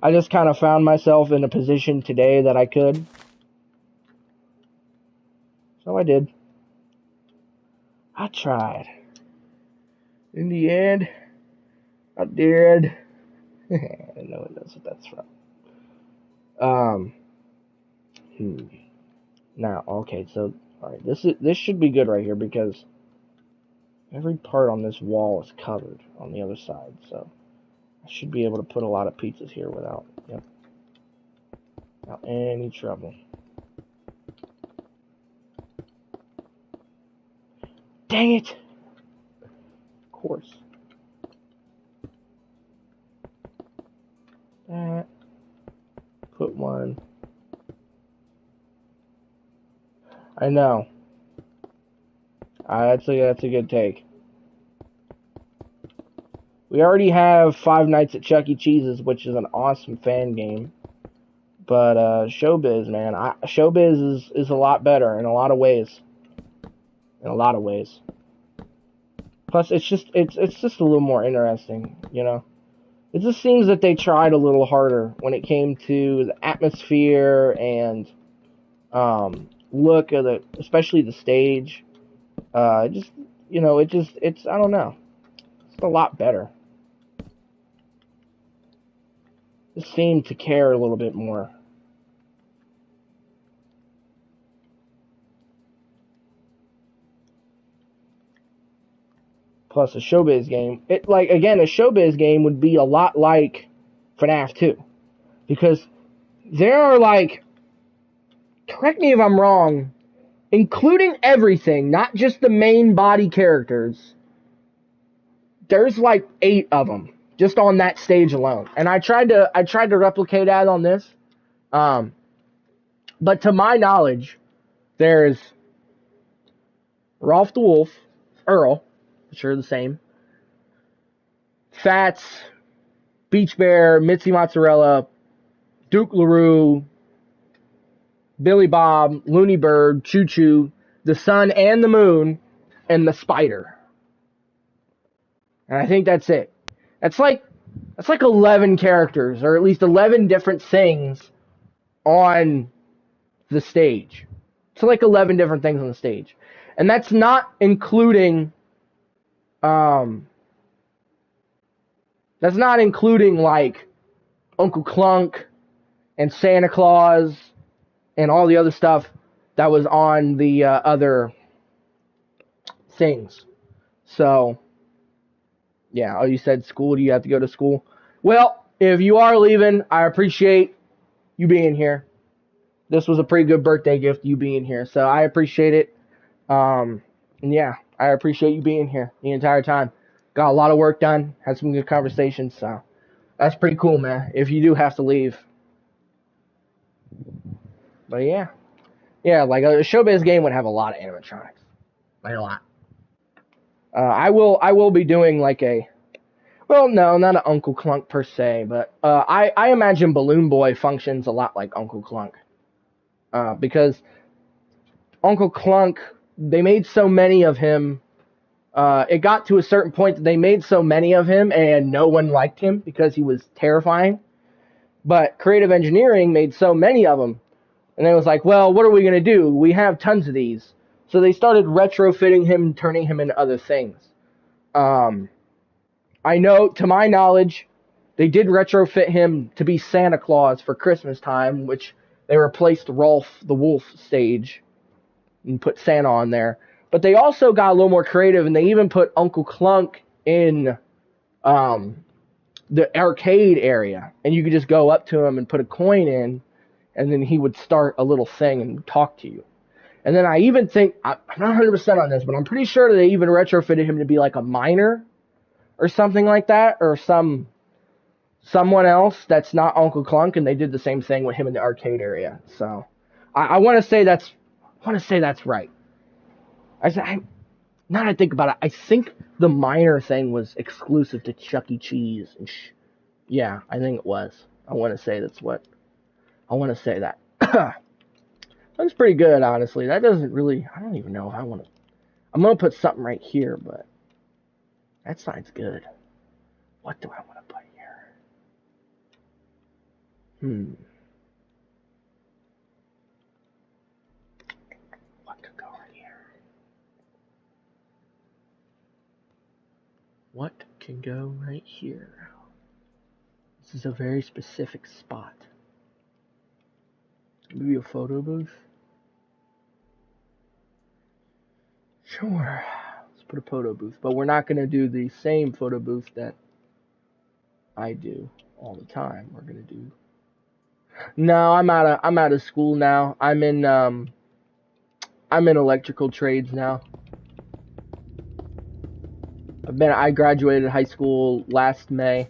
I just kind of found myself in a position today that I could. So I did. I tried. In the end, I did. No one knows what that's from. Now, okay, so alright, this should be good right here because every part on this wall is covered on the other side, so I should be able to put a lot of pizzas here without any trouble. Dang it! Of course. That. Put one. I know. That's a good take. We already have Five Nights at Chuck E. Cheese's, which is an awesome fan game. But Showbiz, man, Showbiz is a lot better in a lot of ways. In a lot of ways. Plus, it's just a little more interesting, you know. It just seems that they tried a little harder when it came to the atmosphere and look of especially the stage. Just, you know, it's I don't know. It's a lot better. It seemed to care a little bit more. Plus a Showbiz game. A Showbiz game would be a lot like FNAF 2. Because there are correct me if I'm wrong, including everything, not just the main body characters, there's 8 of them just on that stage alone. And I tried to replicate that on this. But to my knowledge, there's Rolf the Wolf, Earl, sure the same, Fats, Beach Bear, Mitzi Mozzarella, Duke LaRue, Billy Bob, Looney Bird, Choo Choo, the Sun and the Moon, and the Spider. And I think that's it. That's like 11 characters, or at least 11 different things on the stage. It's 11 different things on the stage. And that's not including Uncle Clunk and Santa Claus and all the other stuff that was on the other things. So, yeah. Oh, you said school. Do you have to go to school? Well, if you are leaving, I appreciate you being here. This was a pretty good birthday gift, you being here. So I appreciate it. And yeah, I appreciate you being here the entire time. Got a lot of work done. Had some good conversations. So that's pretty cool, man. If you do have to leave. But yeah. Yeah, a Showbiz game would have a lot of animatronics. A lot. I will be doing well, no, not an Uncle Clunk per se, but I imagine Balloon Boy functions a lot like Uncle Clunk. Because Uncle Clunk, they made so many of him, it got to a certain point that they made so many of him and no one liked him because he was terrifying. But creative engineering made so many of them, and they was like, well, what are we going to do? We have tons of these. So they started retrofitting him, turning him into other things. I know, to my knowledge, they did retrofit him to be Santa Claus for Christmas time, which they replaced Rolf the Wolf stage and put Santa on there. But they also got a little more creative, and they even put Uncle Clunk in the arcade area. And you could just go up to him and put a coin in, and then he would start a little thing and talk to you. And then I even think, I'm not 100% on this, but I'm pretty sure they even retrofitted him to be a miner or something like that, or some someone else that's not Uncle Clunk, and they did the same thing with him in the arcade area. So I want to say that's right. Now that I think about it, I think the miner thing was exclusive to Chuck E. Cheese. Yeah, I think it was. I want to say that. Looks pretty good, honestly. That doesn't really. I don't even know if I want to. I'm gonna put something right here, but that sign's good. What do I want to put here? What could go right here? What can go right here? This is a very specific spot. Maybe a photo booth? Sure. Let's put a photo booth. But we're not going to do the same photo booth that I do all the time. We're going to do... No, I'm out of school now. I'm in electrical trades now. I graduated high school last May.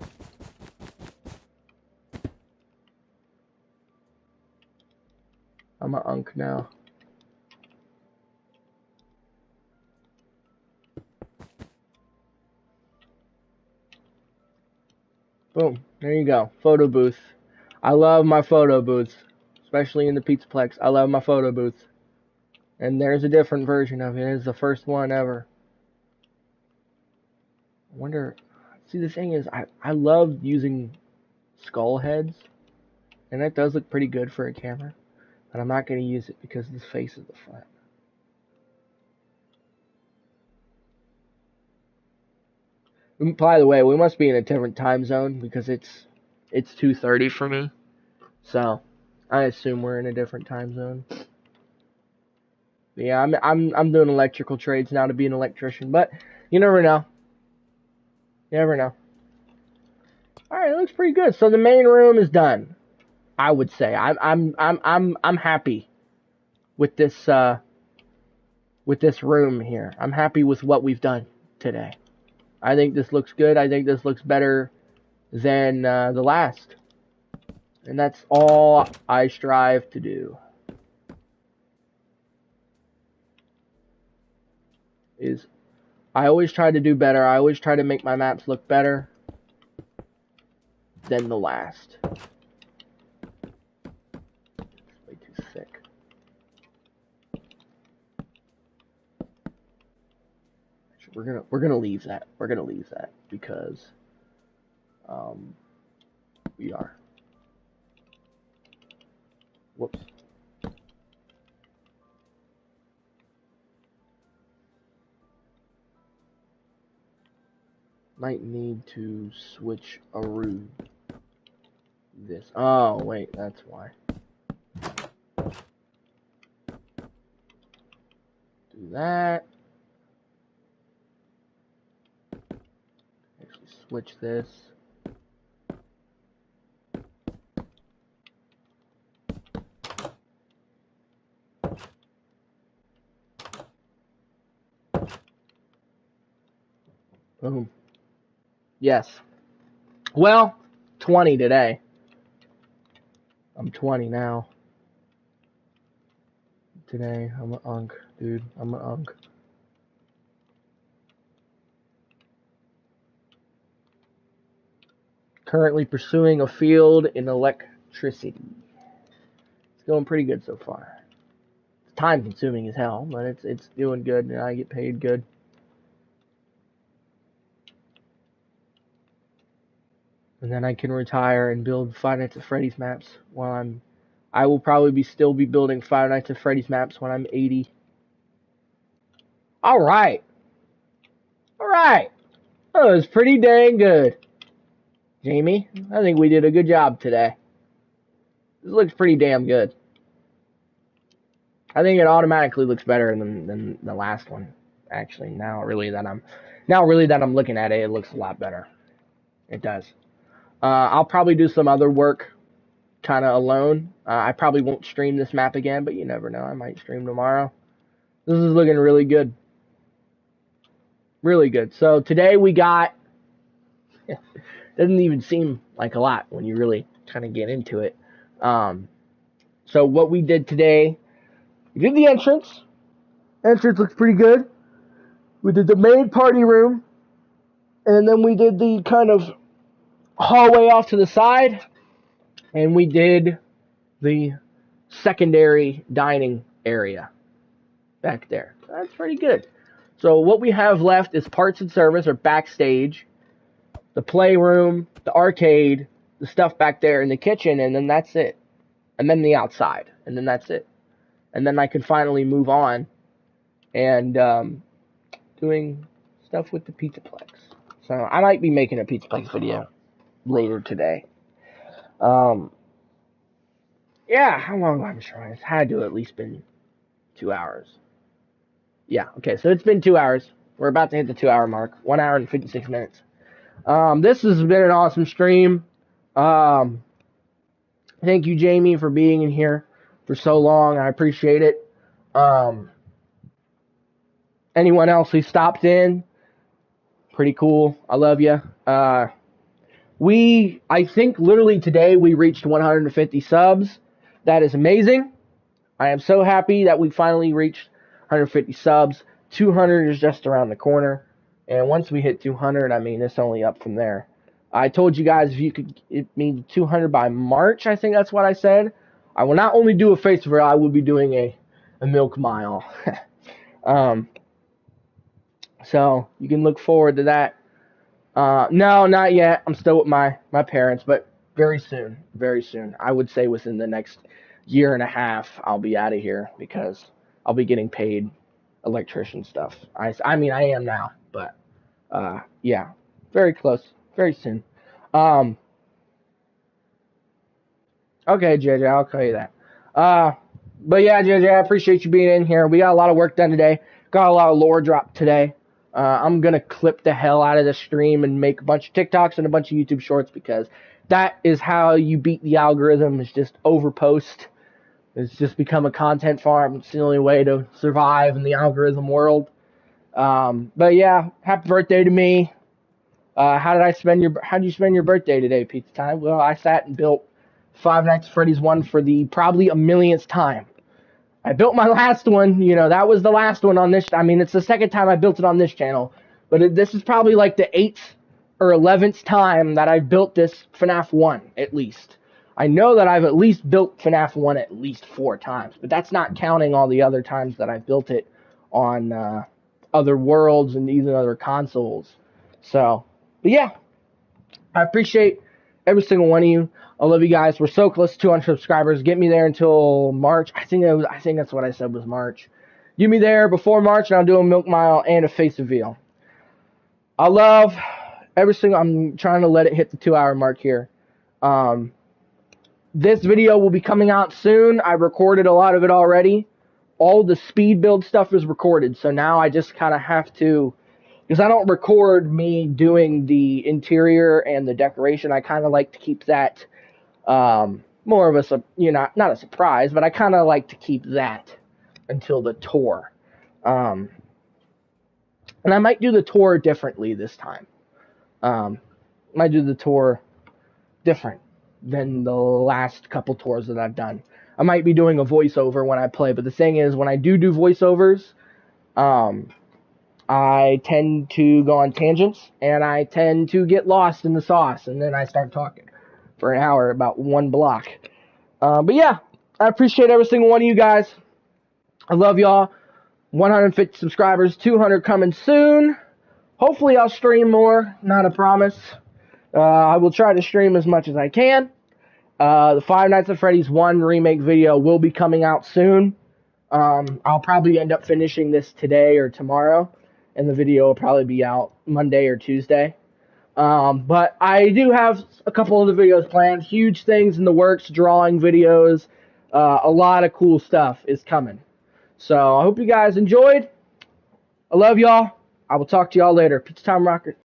I'm an unk now. Boom. There you go. Photo booth. I love my photo booths. Especially in the Pizzaplex. I love my photo booths. And there's a different version of it. It's the first one ever. I wonder... See, the thing is, I love using skull heads. And that does look pretty good for a camera. But I'm not going to use it because this face is the front. By the way, we must be in a different time zone because it's 2:30 for me. So, I assume we're in a different time zone. But yeah, I'm doing electrical trades now to be an electrician, but you never know. You never know. All right, it looks pretty good. So the main room is done. I would say I'm happy with this room here. I'm happy with what we've done today. I think this looks good. I think this looks better than the last. And that's all I strive to do. I always try to do better. I always try to make my maps look better than the last. It's way too thick. We're gonna leave that. We're gonna leave that because we are. Whoops. Might need to switch around this. Oh wait, that's why. Do that. Actually switch this. Boom. Yes. Well, 20 today. I'm 20 now. Today, I'm an unk, dude. I'm an unk. Currently pursuing a field in electricity. It's going pretty good so far. It's time consuming as hell, but it's doing good and I get paid good. And then I can retire and build Five Nights at Freddy's maps while I will probably still be building Five Nights at Freddy's maps when I'm 80. Alright. Alright. That was pretty dang good. Jamie, I think we did a good job today. This looks pretty damn good. I think it automatically looks better than the last one. Actually, now really that I'm looking at it, it looks a lot better. It does. I'll probably do some other work kind of alone. I probably won't stream this map again, but you never know. I might stream tomorrow. This is looking really good. Really good. So today we got doesn't even seem like a lot when you really kind of get into it. So what we did today, we did the entrance. Entrance looks pretty good. We did the main party room, and then we did the kind of hallway off to the side, and we did the secondary dining area back there. So that's pretty good. So what we have left is parts and service, or backstage, the playroom, the arcade, the stuff back there in the kitchen, and then that's it. And then the outside, and then that's it. And then I could finally move on and doing stuff with the Pizzaplex. So I might be making a Pizzaplex video later today. Yeah, how long have I been trying? It's had to at least been 2 hours. Yeah, okay, so it's been 2 hours. We're about to hit the 2 hour mark. 1 hour and 56 minutes. This has been an awesome stream. Thank you, Jamie, for being in here for so long. I appreciate it. Anyone else who stopped in, pretty cool. I love you. I think literally today we reached 150 subs. That is amazing. I am so happy that we finally reached 150 subs. 200 is just around the corner. And once we hit 200, I mean, it's only up from there. I told you guys if you could get me 200 by March, I think that's what I said. I will not only do a face reveal, I will be doing a milk mile. So you can look forward to that. No, not yet. I'm still with my parents, but very soon. Very soon. I would say within the next year and a half, I'll be out of here because I'll be getting paid electrician stuff. I mean, I am now, but yeah, very close. Very soon. Okay, JJ, I'll tell you that. But yeah, JJ, I appreciate you being in here. We got a lot of work done today. Got a lot of lore drop today. I'm going to clip the hell out of the stream and make a bunch of TikToks and a bunch of YouTube shorts because that is how you beat the algorithm. It's just overpost. It's just become a content farm. It's the only way to survive in the algorithm world. But yeah, happy birthday to me. How did you spend your birthday today, Pizza Time? Well, I sat and built Five Nights at Freddy's 1 for the probably a millionth time. I built my last one, that was the last one on this. I mean, it's the second time I built it on this channel, but this is probably like the 8th or 11th time that I built this FNAF 1, at least. I know that I've at least built FNAF 1 at least 4 times, but that's not counting all the other times that I've built it on other worlds and even other consoles. So, but yeah, I appreciate every single one of you. I love you guys. We're so close to 200 subscribers. Get me there until March. I think that's what I said was March. Get me there before March, and I'll do a milk mile and a face reveal. I love every single. I'm trying to let it hit the 2 hour mark here. This video will be coming out soon. I recorded a lot of it already. All the speed build stuff is recorded, so now I just kind of have to. Because I don't record me doing the interior and the decoration. I kind of like to keep that more of a, not a surprise, but I kind of like to keep that until the tour. And I might do the tour differently this time. Might do the tour different than the last couple tours that I've done. I might be doing a voiceover when I play, but the thing is, when I do voiceovers, I tend to go on tangents, and I tend to get lost in the sauce, and then I start talking for an hour about one block. But yeah, I appreciate every single one of you guys. I love y'all. 150 subscribers, 200 coming soon. Hopefully I'll stream more, not a promise. I will try to stream as much as I can. The Five Nights at Freddy's 1 remake video will be coming out soon. I'll probably end up finishing this today or tomorrow. And the video will probably be out Monday or Tuesday. But I do have a couple of the videos planned. Huge things in the works, drawing videos. A lot of cool stuff is coming. So I hope you guys enjoyed. I love y'all. I will talk to y'all later. Pizza Time Rocker.